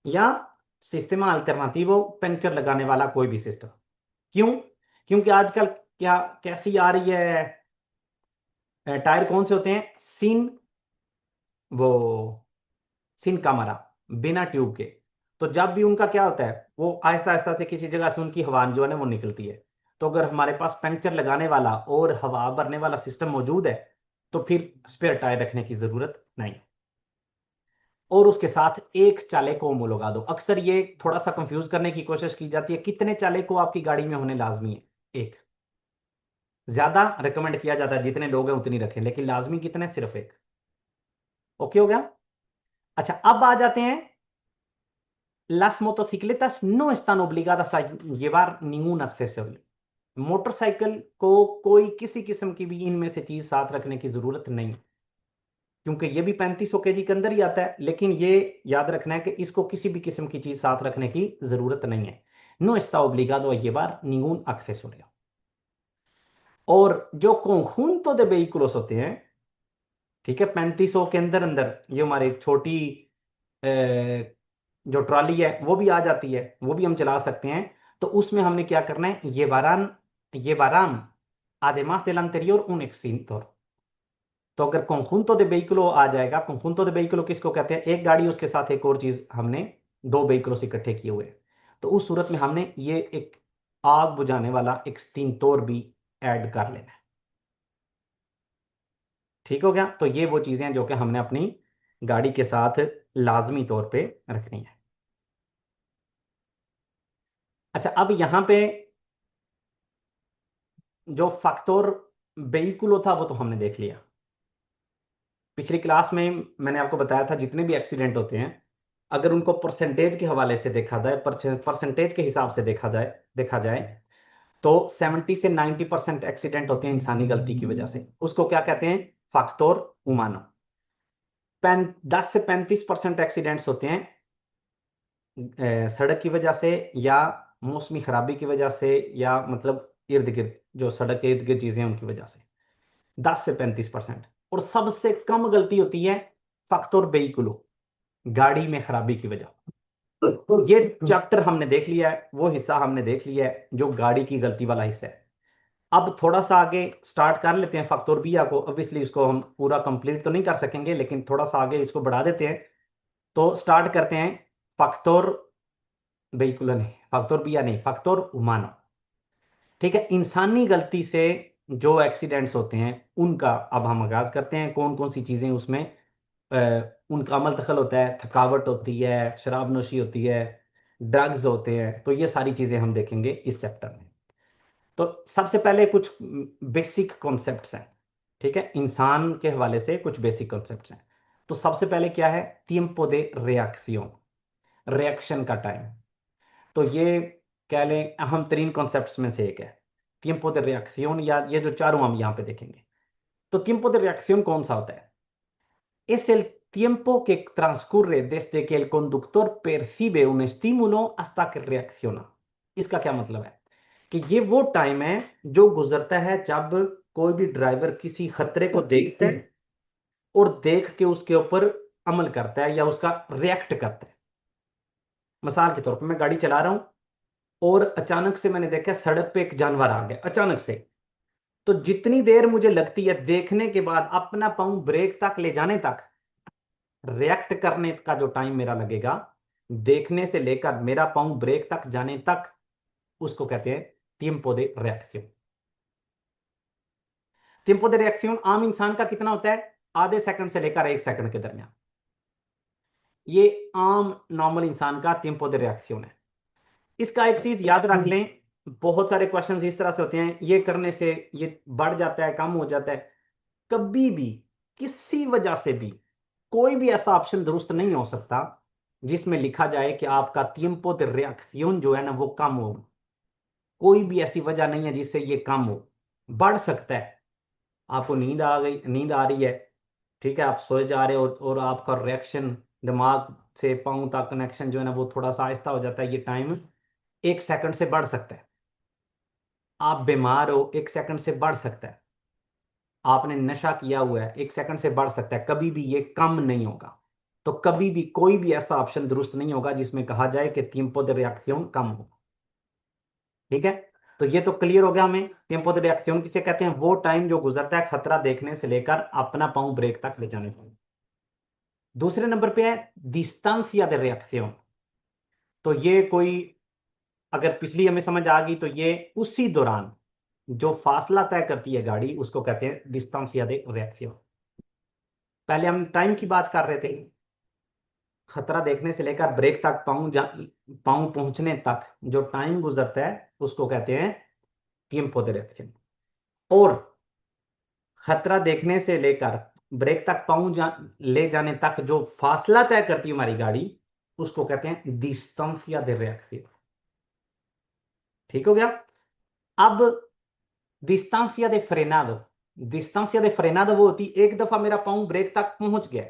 Speaker 1: या सिस्टमा अल्टरनेटिवो पंचर लगाने वाला कोई भी सिस्टम। क्यों? क्योंकि आजकल क्या कैसी आ रही है, टायर कौन से होते हैं, वो सिन कमरा, बिना ट्यूब के। तो जब भी उनका क्या होता है, वो आहिस्ता आहिस्ता से किसी जगह से उनकी हवा जो है ना वो निकलती है। तो अगर हमारे पास पंक्चर लगाने वाला और हवा भरने वाला सिस्टम मौजूद है तो फिर स्पेयर टायर रखने की जरूरत नहीं। और उसके साथ एक चाले को लगा दो। अक्सर ये थोड़ा सा कंफ्यूज करने की कोशिश की जाती है, कितने चाले को आपकी गाड़ी में होने लाजमी है? एक। ज्यादा रिकमेंड किया जाता है जितने लोग हैं उतनी रखें, लेकिन लाजमी कितने, सिर्फ एक। ओके हो गया? अच्छा, अब आ जाते हैं, las motocicletas no están obligadas a llevar ningún accesorio। Motorcycle को कोई किसी किस्म की भी इनमें से चीज साथ रखने की जरूरत नहीं, क्योंकि ये भी 3500 kg के अंदर ही आता है। लेकिन ये याद रखना है कि इसको किसी भी किस्म की चीज साथ रखने की जरूरत नहीं है। नो está obligado a llevar ningún accesorio। और जो conjunto de vehículos होते हैं, ठीक है, 3500 के अंदर अंदर ये हमारी छोटी अ, जो ट्रॉली है वो भी आ जाती है, वो भी हम चला सकते हैं। तो उसमें हमने क्या करना है, ये वारान además del anterior un extintor। तो अगर conjunto de vehículo आ जाएगा, conjunto de vehículo किसको कहते हैं, एक गाड़ी उसके साथ एक और चीज, हमने दो व्हीकल्स इकट्ठे किए हुए हैं, तो उस सूरत में हमने ये एक आग बुझाने वाला एक्सटिंक्टोर भी ऐड कर लेना है। ठीक हो गया? तो ये वो चीजें हैं जो कि हमने अपनी गाड़ी के साथ लाजमी तौर पे रखनी है। अच्छा, अब यहां पे जो फैक्टर वेहिकुलो था वो तो हमने देख लिया। पिछली क्लास में मैंने आपको बताया था जितने भी एक्सीडेंट होते हैं, अगर उनको परसेंटेज के हवाले से देखा जाए, परसेंटेज के हिसाब से देखा जाए तो 70 से 90% एक्सीडेंट होते हैं इंसानी गलती की वजह से। उसको क्या कहते हैं, फैक्टर उमानो। 10 से 35% एक्सीडेंट्स होते हैं सड़क की वजह से, या मौसमी खराबी की वजह से, या मतलब इर्द गिर्द जो सड़क के इर्द गिर्द चीजें हैं उनकी वजह से, 10 से 35%। और सबसे कम गलती होती है फैक्टर वेहिकुलो, गाड़ी में खराबी की वजह। ये चैप्टर हमने देख लिया है, वो हिस्सा हमने देख लिया है जो गाड़ी की गलती वाला हिस्सा है। अब थोड़ा सा आगे स्टार्ट कर लेते हैं फैक्टर बिया को। ऑब्वियसली इसको हम पूरा कंप्लीट तो नहीं कर सकेंगे, लेकिन थोड़ा सा आगे इसको बढ़ा देते हैं। तो स्टार्ट करते हैं फैक्टर वेहिकुलो नहीं, फैक्टर बिया नहीं, फैक्टर उमानो। ठीक है, इंसानी गलती से जो एक्सीडेंट्स होते हैं उनका अब हम आगाज करते हैं। कौन कौन सी चीजें उसमें उनका अमल दखल होता है, थकावट होती है, शराब नोशी होती है, ड्रग्स होते हैं, तो ये सारी चीजें हम देखेंगे इस चैप्टर में। तो सबसे पहले कुछ बेसिक कॉन्सेप्ट्स हैं, ठीक है, इंसान के हवाले से कुछ बेसिक कॉन्सेप्ट्स हैं। तो सबसे पहले क्या है, tiempo de reacción, रिएक्शन का टाइम। तो ये कह लें अहम तरीन कॉन्सेप्ट्स में से एक है tiempo de reacción, या ये जो चारों हम यहाँ पे देखेंगे। तो tiempo de reacción कौन सा होता है? Es el tiempo que transcurre desde que el conductor percibe un estímulo hasta que reacciona। इसका क्या मतलब है कि ये वो टाइम है जो गुजरता है जब कोई भी ड्राइवर किसी खतरे को देखता है और देख के उसके ऊपर अमल करता है या उसका रिएक्ट करता है। मिसाल के तौर पर मैं गाड़ी चला रहा हूं और अचानक से मैंने देखा सड़क पे एक जानवर आ गया अचानक से। तो जितनी देर मुझे लगती है देखने के बाद अपना पाँव ब्रेक तक ले जाने तक, रिएक्ट करने का जो टाइम मेरा लगेगा, देखने से लेकर मेरा पाँव ब्रेक तक जाने तक, उसको कहते हैं tiempo de reacción। tiempo de reacción आम इंसान का कितना होता है? आधे सेकंड से लेकर 1 सेकंड के दरमियान। ये आम नॉर्मल इंसान का tiempo de reacción है। इसका एक चीज याद रख लें, बहुत सारे क्वेश्चंस इस तरह से होते हैं, ये करने से ये बढ़ जाता है, कम हो जाता है। कभी भी किसी वजह से भी कोई भी ऐसा ऑप्शन दुरुस्त नहीं हो सकता जिसमें लिखा जाए कि आपका tiempo de reacción जो है ना वो कम होगा। कोई भी ऐसी वजह नहीं है जिससे ये कम हो। बढ़ सकता है, आपको नींद आ गई, नींद आ रही है, ठीक है, आप सोए जा रहे हो और आपका रिएक्शन दिमाग से पाँव तक कनेक्शन जो है ना वो थोड़ा सा आहिस्ता हो जाता है, ये टाइम 1 सेकंड से बढ़ सकता है। आप बीमार हो, 1 सेकंड से बढ़ सकता है। आपने नशा किया हुआ है, 1 सेकंड से बढ़ सकता है। कभी भी ये कम नहीं होगा। तो कभी भी कोई भी ऐसा ऑप्शन दुरुस्त नहीं होगा जिसमें कहा जाए कि tiempo de reacción कम हो। ठीक है, तो ये तो क्लियर हो गया हमें। टेम्पो de reacción किसे कहते हैं? वो टाइम जो गुजरता है खतरा देखने से लेकर अपना पाँव ब्रेक तक ले जाने पर। दूसरे नंबर पे है distancia de reacción। तो ये कोई, अगर पिछली हमें समझ आ गई तो ये उसी दौरान जो फासला तय करती है गाड़ी उसको कहते हैं distancia de reacción। पहले हम टाइम की बात कर रहे थे, खतरा देखने से लेकर ब्रेक तक पाँव पहुंचने तक जो टाइम गुजरता है उसको कहते हैं tiempo de reacción। और खतरा देखने से लेकर ब्रेक तक ले जाने तक जो फासला तय करती है हमारी गाड़ी उसको कहते हैं डिस्टेंसिया दे reacción। ठीक हो गया। अब डिस्टेंसिया दे फ्रेनादो। डिस्टेंसिया दे फ्रेनादो वो होती, एक दफा मेरा पाँव ब्रेक तक पहुंच गया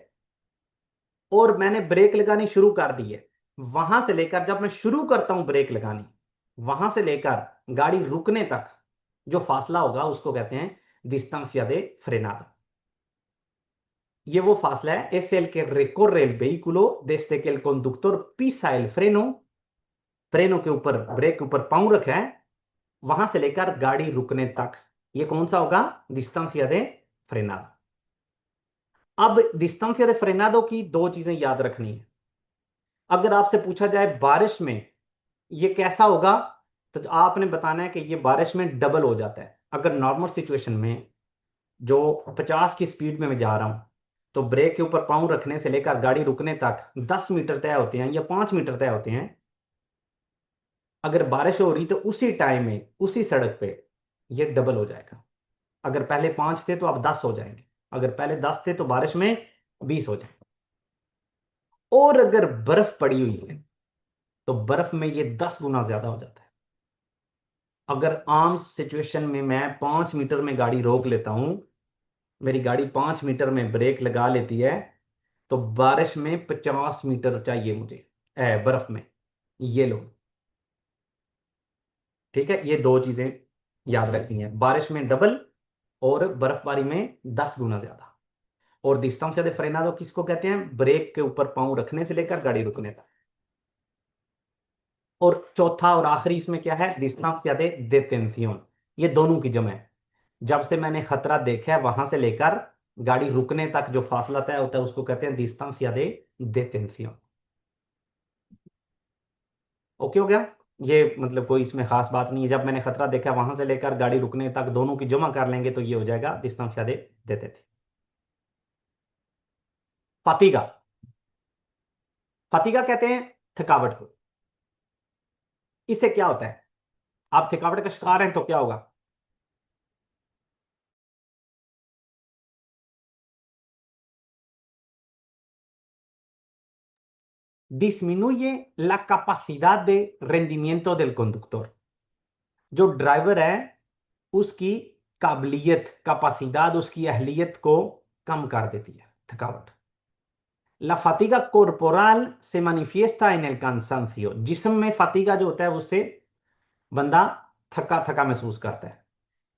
Speaker 1: और मैंने ब्रेक लगानी शुरू कर दी है, वहां से लेकर जब मैं शुरू करता हूं ब्रेक लगानी, वहां से लेकर गाड़ी रुकने तक जो फासला होगा उसको कहते हैं distancia de frenado। ये वो फासला है, es el que recorre el vehículo desde que el conductor pisa el freno, फ्रेनो के ऊपर, ब्रेक के ऊपर पाँव रखा है, वहां से लेकर गाड़ी रुकने तक। ये कौन सा होगा? distancia de frenado। अब distancia de frenado की दो चीजें याद रखनी है। अगर आपसे पूछा जाए बारिश में ये कैसा होगा, तो आपने बताना है कि ये बारिश में डबल हो जाता है। अगर नॉर्मल सिचुएशन में जो 50 की स्पीड में मैं जा रहा हूं तो ब्रेक के ऊपर पाँव रखने से लेकर गाड़ी रुकने तक 10 मीटर तय होते हैं या 5 मीटर तय होते हैं। अगर बारिश हो रही तो उसी टाइम में उसी सड़क पे ये डबल हो जाएगा। अगर पहले 5 थे तो अब 10 हो जाएंगे, अगर पहले 10 थे तो बारिश में 20 हो जाएंगे। और अगर बर्फ पड़ी हुई है तो बर्फ में ये 10 गुना ज्यादा हो जाता है। अगर आम सिचुएशन में मैं 5 मीटर में गाड़ी रोक लेता हूं, मेरी गाड़ी 5 मीटर में ब्रेक लगा लेती है, तो बारिश में 50 मीटर चाहिए मुझे बर्फ में। ये लो, ठीक है, ये दो चीजें याद रखनी है, बारिश में डबल और बर्फबारी में 10 गुना ज्यादा। और distancia de frenado किसको कहते हैं? ब्रेक के ऊपर पाँव रखने से लेकर गाड़ी रुकने तक। और चौथा और आखिरी इसमें क्या है? distancia de detención। ये दोनों की जमा है। जब से मैंने खतरा देखा है वहां से लेकर गाड़ी रुकने तक जो फासला तय होता है उसको कहते हैं distancia de detención। ओके हो गया। ये मतलब कोई इसमें खास बात नहीं है, जब मैंने खतरा देखा वहां से लेकर गाड़ी रुकने तक दोनों की जमा कर लेंगे तो ये हो जाएगा distancia de देते थे। फतीगा। फतीगा कहते हैं थकावट को। इससे क्या होता है? आप थकावट का शिकार हैं तो क्या होगा? disminuye la capacidad de rendimiento del conductor। जो ड्राइवर है उसकी काबिलियत, कैपेसिटी, उसकी अहलियत को कम कर देती है थकावट। La fatiga corporal se manifiesta en el cansancio। जिस्म में फतीगा जो होता है उससे बंदा थका थका महसूस करता है।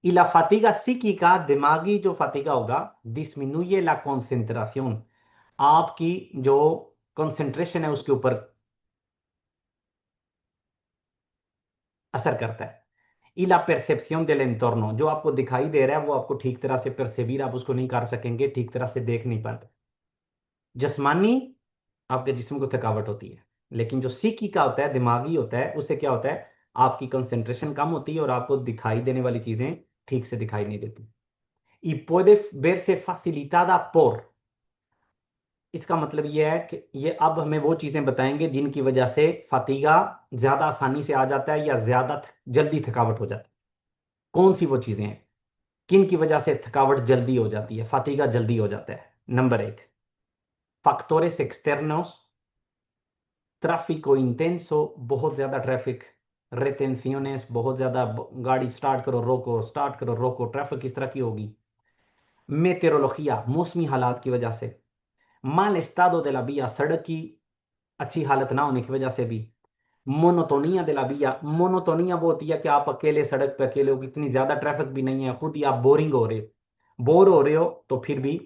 Speaker 1: Y la fatiga psíquica, दिमागी जो फतीगा होगा, disminuye la concentración। आपकी जो कंसंट्रेशन है उसके ऊपर असर करता है। Y la percepción del entorno, जो आपको दिखाई दे रहा है वो आपको ठीक तरह से परसेवीर आप उसको नहीं कर सकेंगे, ठीक तरह से देख नहीं पाते। जिस्मानी आपके जिस्म को थकावट होती है, लेकिन जो सीखी का होता है, दिमागी होता है, उससे क्या होता है? आपकी कंसंट्रेशन कम होती है और आपको दिखाई देने वाली चीजें ठीक से दिखाई नहीं देती। Y puede verse facilitada por, इसका मतलब ये है कि ये अब हमें वो चीजें बताएंगे जिनकी वजह से फतीगा ज्यादा आसानी से आ जाता है या ज्यादा जल्दी थकावट हो जाती है। कौन सी वो चीजें हैं किन की वजह से थकावट जल्दी हो जाती है, फतीगा जल्दी हो जाता है? नंबर 1, फैक्टोरेस एक्सटर्नोस, ट्रैफिको इंटेंसो, बहुत ज्यादा ट्रैफिक, रेटेंciones, बहुत ज्यादा गाड़ी स्टार्ट करो रोको, स्टार्ट करो रोको, ट्रैफिक इस तरह की होगी। मेटेरोलॉजिया, मौसमी हालात की वजह से। माल एस्टाडो de la vía, सड़क की अच्छी हालत ना होने की वजह से भी। मोनोटोनिया de la vía, मोनोटोनिया वो होती है कि आप अकेले सड़क पे अकेले हो, इतनी ज्यादा ट्रैफिक भी नहीं है, खुद ही आप बोरिंग हो रहे हो, बोर हो रहे हो, तो फिर भी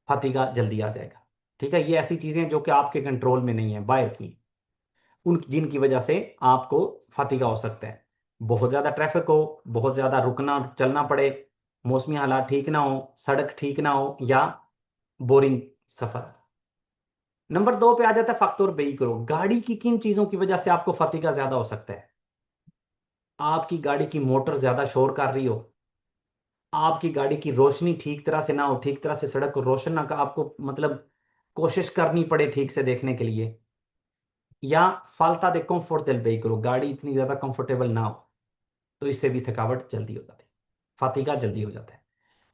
Speaker 1: फतीगा जल्दी आ जाएगा। ठीक है, ये ऐसी चीजें जो कि आपके कंट्रोल में नहीं है, बाहर की, उन जिनकी वजह से आपको फतीगा हो सकता है। बहुत ज्यादा ट्रैफिक हो, बहुत ज्यादा रुकना चलना पड़े, मौसमी हालात ठीक ना हो, सड़क ठीक ना हो, या बोरिंग सफर। नंबर 2 पे आ जाता है फैक्टर व्हीकल, गाड़ी की किन चीजों की वजह से आपको फतीगा ज्यादा हो सकता है। आपकी गाड़ी की मोटर ज्यादा शोर कर रही हो, आपकी गाड़ी की रोशनी ठीक तरह से ना हो, ठीक तरह से सड़क को रोशन ना कर, आपको मतलब कोशिश करनी पड़े ठीक से देखने के लिए, या फाल्ता दे कंफर्ट del व्हीकल, गाड़ी इतनी ज्यादा कंफर्टेबल ना हो, तो इससे भी थकावट जल्दी हो जाती है, फतीगा जल्दी हो जाता है।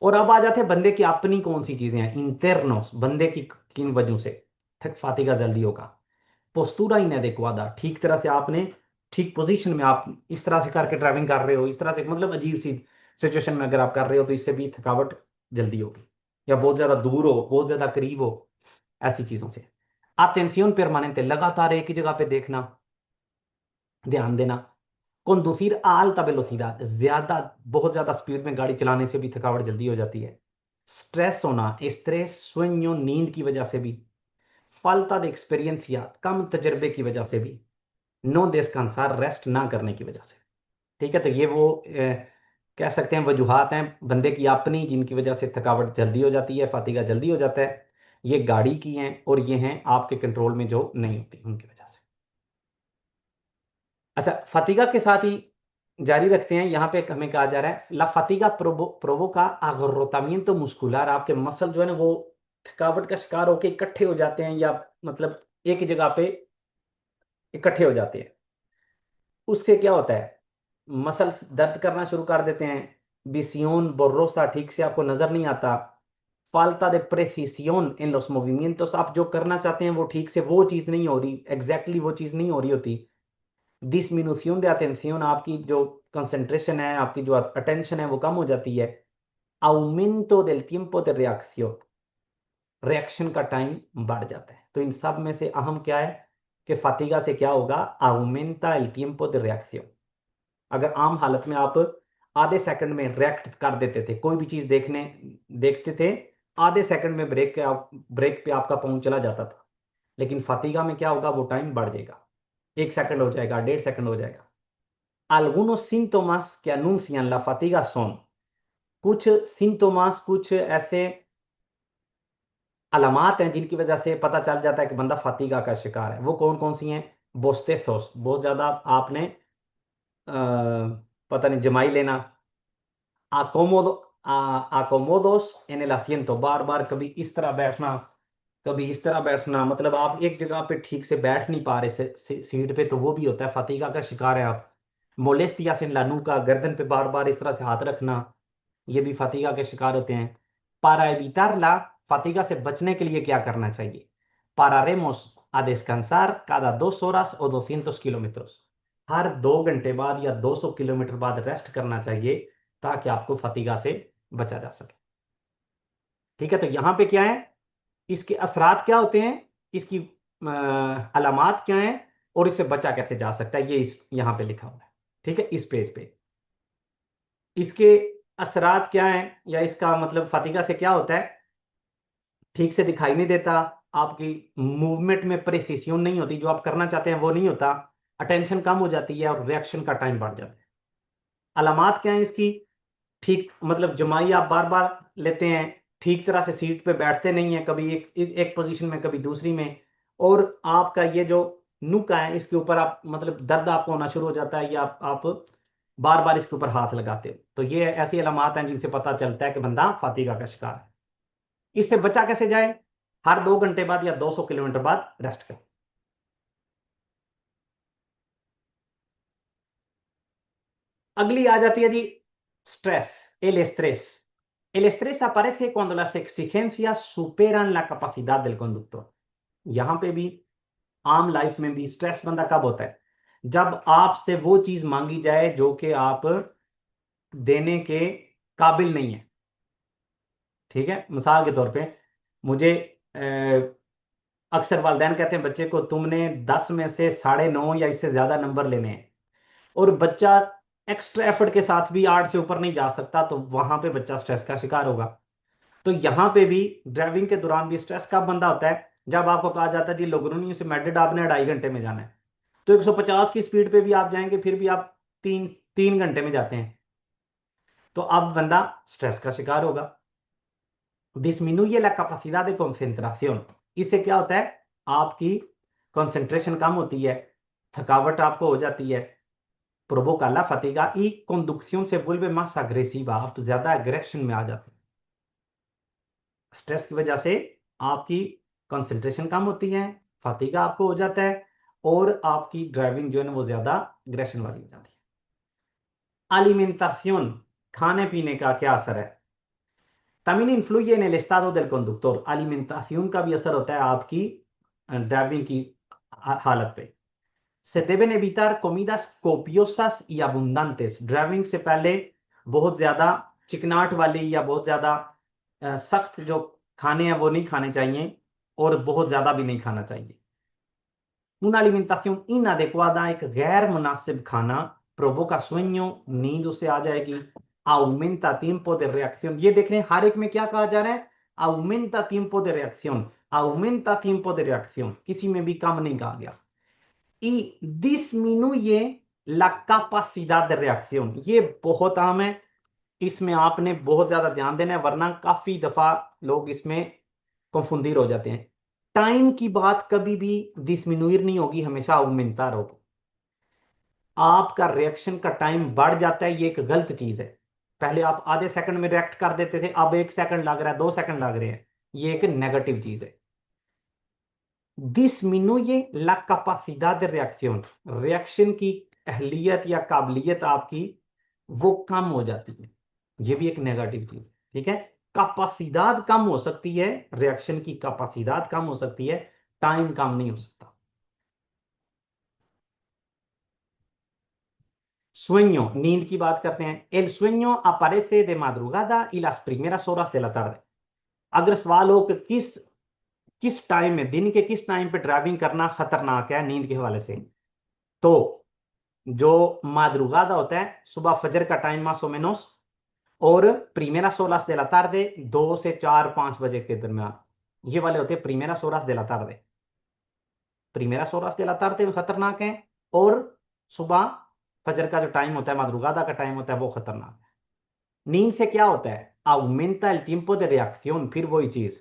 Speaker 1: और अब आ जाते हैं बंदे की अपनी कौन सी चीजें हैं, इंटरनोस, बंदे की किन वजहों से थक फतीगा जल्दी होगा। पोस्टूरा इनएडेक्वादा, ठीक तरह से आपने ठीक पोजीशन में आप इस तरह से करके ड्राइविंग कर रहे हो, इस तरह से मतलब अजीब सी सिचुएशन में अगर आप कर रहे हो, तो इससे भी थकावट जल्दी होगी। या बहुत ज्यादा दूर हो, बहुत ज्यादा करीब हो, ऐसी चीजों से। अटेंशन परमानेंट, लगातार एक ही जगह पे देखना, ध्यान देना। conducir a alta velocidad, ज्यादा बहुत ज्यादा स्पीड में गाड़ी चलाने से भी थकावट जल्दी हो जाती है। स्ट्रेस होना, स्ट्रेस सुeño, नींद की वजह से भी। falta de experiencia, कम तजर्बे की वजह से भी। नो descansar, रेस्ट ना करने की वजह से। ठीक है, तो ये वो कह सकते हैं वजूहात हैं बंदे की अपनी, जिनकी वजह से थकावट जल्दी हो जाती है, फातिगा जल्दी हो जाता है। ये गाड़ी की हैं, और ये हैं आपके कंट्रोल में जो नहीं होती, उनकी वजह से। अच्छा, फतिगा के साथ ही जारी रखते हैं, यहाँ पे हमें कहा जा रहा है ला फतिगा प्रोवोका agotamiento muscular, आपके मसल जो है ना वो थकावट का शिकार होकर इकट्ठे हो जाते हैं, या मतलब एक ही जगह पे इकट्ठे हो जाते हैं। उससे क्या होता है, मसल्स दर्द करना शुरू कर देते हैं, विसियोन बोर्रोसा, ठीक से आपको नजर नहीं आता, Falta de precisión en los movimientos, आप जो करना चाहते हैं वो ठीक से वो चीज नहीं हो रही, एग्जैक्टली वो चीज नहीं हो रही होती। डिसमिनुción de atención, आपकी जो कंसंट्रेशन है, आपकी जो अटेंशन है वो कम हो जाती है। aumento del tiempo de reacción, reaction का टाइम बढ़ जाता है। तो इन सब में से अहम क्या है कि फटीगा से क्या होगा, aumenta el tiempo de reacción। अगर आम हालत में आप आधे सेकंड में रिएक्ट कर देते थे, कोई भी चीज देखते थे, आधे सेकंड में ब्रेक पे आपका पाँव चला जाता था, लेकिन फटीगा में क्या होगा, वो टाइम बढ़ जाएगा, 1 सेकंड हो जाएगा, 1.5 सेकंड हो जाएगा। Algunos síntomas que anuncian la fatiga son, कुछ सिम्टोमास, कुछ ऐसे अलामात हैं जिनकी वजह से पता चल जाता है कि बंदा फतीगा का शिकार है। वो कौन कौन सी हैं, बोस्टेथोस, बहुत ज्यादा आपने अ, पता नहीं जमाई लेना, आकोमोदो आकोमोदोस इन एल asiento, बार बार कभी इस तरह बैठना, कभी इस तरह बैठना, मतलब आप एक जगह पे ठीक से बैठ नहीं पा रहे सीट पे, तो वो भी होता है, फतीगा का शिकार है आप। मोलेस्टिया सिन लानू का, गर्दन पे बार बार इस तरह से हाथ रखना, ये भी फतीगा के शिकार होते हैं। पारा evitarla, फतीगा से बचने के लिए क्या करना चाहिए, pararemos a descansar cada 2 horas o 200 kilómetros, हर 2 घंटे बाद या 200 किलोमीटर बाद रेस्ट करना चाहिए, ताकि आपको फतीगा से बचा जा सके। ठीक है, तो यहां पे क्या है, इसके असरात क्या होते हैं, इसकी अलामात क्या हैं, और इससे बचा कैसे जा सकता है, ये इस यहां पे लिखा हुआ है। ठीक है, इस पेज पे इसके असरात क्या हैं, या इसका मतलब फतीगा से क्या होता है, ठीक से दिखाई नहीं देता, आपकी मूवमेंट में प्रिसिशन नहीं होती, जो आप करना चाहते हैं वो नहीं होता, अटेंशन कम हो जाती है, और रिएक्शन का टाइम बढ़ जाता है। अलामात क्या है इसकी, ठीक मतलब जमाई आप बार बार लेते हैं, ठीक तरह से सीट पे बैठते नहीं है, कभी एक पोजीशन में, कभी दूसरी में, और आपका ये जो नुका है इसके ऊपर आप मतलब दर्द आपको होना शुरू हो जाता है, या आप बार बार इसके ऊपर हाथ लगाते हो, तो ये ऐसी अलामात हैं जिनसे पता चलता है कि बंदा फातिगा का शिकार है। इससे बचा कैसे जाए, हर 2 घंटे बाद या 200 किलोमीटर बाद रेस्ट करें। अगली आ जाती है जी stress, el estrés। El estrés aparece cuando las exigencias superan la capacidad del conductor। यहां पे भी आम लाइफ में भी स्ट्रेस बंदा कब होता है, जब आपसे वो चीज मांगी जाए जो कि आप देने के काबिल नहीं है। ठीक है, मिसाल के तौर पे मुझे अक्सर वालिदैन कहते हैं बच्चे को तुमने 10 में से 9.5 या इससे ज्यादा नंबर लेने हैं, और बच्चा एक्स्ट्रा एफर्ट के साथ भी 8 से ऊपर नहीं जा सकता, तो वहां पे बच्चा स्ट्रेस का शिकार होगा। तो यहाँ पे भी ड्राइविंग के दौरान भी स्ट्रेस कब बंदा होता है, जब आपको कहा जाता है जी लोगरूनी से मैड्रिड आपने 2.5 घंटे में जाना है, तो 150 की स्पीड पे भी आप जाएंगे, फिर भी आप 3 घंटे में जाते हैं, तो अब बंदा स्ट्रेस का शिकार होगा। disminuye la capacidad de concentración, इससे क्या होता है, आपकी कंसंट्रेशन कम होती है, थकावट आपको हो जाती है। provoca la fatiga y conducción se vuelve más agresiva, आप ज्यादा एग्रेशन में आ जाते हैं। स्ट्रेस की वजह से आपकी कंसंट्रेशन कम होती है, फटीगा आपको हो जाता है, और आपकी ड्राइविंग जो है ना वो ज्यादा एग्रेशन वाली हो जाती है। अलिमेंटाción, खाने पीने का क्या असर है। también influye en el estado del conductor, alimentación का भी असर होता है आपकी ड्राइविंग की हालत पे। se deben evitar comidas copiosas y abundantes, driving से पहले बहुत ज्यादा चिकनाट वाली या बहुत ज्यादा सख्त जो खाने हैं वो नहीं खाने चाहिए, और बहुत ज्यादा भी नहीं खाना चाहिए। una alimentación inadecuada, एक गैर मुनासिब खाना, provoca sueño, नींद उससे आ जाएगी। aumenta tiempo de reacción, ये देख रहे हैं हर एक में क्या कहा जा रहा है, aumenta tiempo de reacción, aumenta tiempo de reacción, किसी में भी कम नहीं कहा गया। y disminuye la capacidad de reacción, ये बहुत आम है, इसमें आपने बहुत ज्यादा ध्यान देना है, वरना काफी दफा लोग इसमें कंफुंदीर हो जाते हैं। टाइम की बात कभी भी डिसमिनुइर नहीं होगी, हमेशा ऑगमेंटर होगी। आपका रिएक्शन का टाइम बढ़ जाता है, ये एक गलत चीज है। पहले आप आधे सेकंड में रिएक्ट कर देते थे, अब 1 सेकंड लग रहा है, 2 सेकंड लग रहे हैं, ये एक नेगेटिव चीज है। disminuye la capacidad de reacción, reaction की अहलियत या काबिलियत आपकी वो कम हो जाती है, ये भी एक नेगेटिव चीज है, ठीक है। कैपेसिटी कम हो सकती है, रिएक्शन की कैपेसिटी कम हो सकती है, टाइम कम नहीं हो सकता। sueño, नींद की बात करते हैं। el sueño aparece de madrugada y las primeras horas de la tarde, अगर सवाल हो कि किस टाइम में, दिन के किस टाइम पे ड्राइविंग करना खतरनाक है नींद के हवाले से, तो जो madrugada होता है सुबह फजर का टाइम más o menos, और primeras horas de la tarde 2 से 4-5 बजे के दरमियान, ये वाले होते हैं primeras horas de la tarde। primeras horas de la tarde भी खतरनाक है, और सुबह फजर का जो टाइम होता है, madrugada का टाइम होता है, वो खतरनाक है। नींद से क्या होता है, aumenta el tiempo de reacción, फिर वही चीज,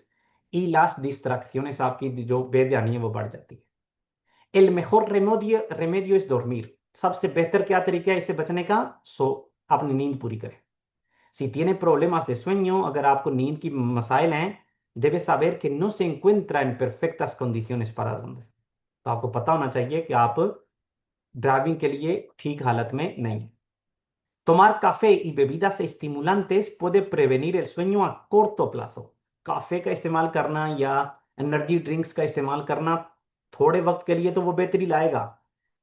Speaker 1: y las distracciones, आपकी जो बेध्यानी है वो बढ़ जाती है। el mejor remedio es dormir, सबसे बेहतर क्या तरीका है इससे बचने का, अपनी नींद पूरी करें। si tiene problemas de sueño, अगर आपको नींद की मसाइल हैं, debe saber que no se encuentra en perfectas condiciones para dormir, तो आपको पता होना चाहिए कि आप ड्राइविंग के लिए ठीक हालत में नहीं है। tomar café y bebidas estimulantes puede prevenir el sueño a corto plazo, cafe का इस्तेमाल करना या एनर्जी ड्रिंक्स का इस्तेमाल करना थोड़े वक्त के लिए तो वो बेहतरी लाएगा,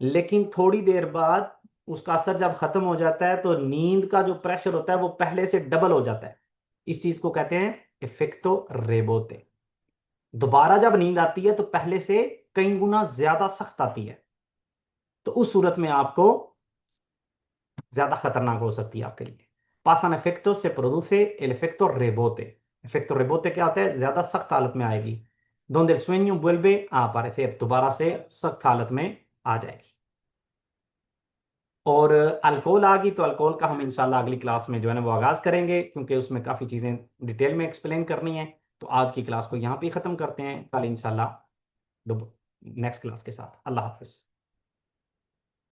Speaker 1: लेकिन थोड़ी देर बाद उसका असर जब खत्म हो जाता है तो नींद का जो प्रेशर होता है वो पहले से डबल हो जाता है। इस चीज को कहते हैं इफेक्टो रेबोते, दोबारा जब नींद आती है तो पहले से कई गुना ज्यादा सख्त आती है, तो उस सूरत में आपको ज्यादा खतरनाक हो सकती है आपके लिए। पासन इफेक्टो से प्रोड्यूce el efecto rebote, इफेक्टो रेबोते क्या होता है, ज्यादा सख्त हालत में आएगी, donde el sueño vuelve a aparecer, दोबारा से सख्त हालत में आ जाएगी। और अल्कोहल आ गई तो अल्कोहल का हम इंशाल्लाह अगली क्लास में जो है ना वो आगाज करेंगे, क्योंकि उसमें काफी चीजें डिटेल में एक्सप्लेन करनी है। तो आज की क्लास को यहाँ पे खत्म करते हैं, कल इंशाल्लाह नेक्स्ट क्लास के साथ। अल्लाह हाफिज।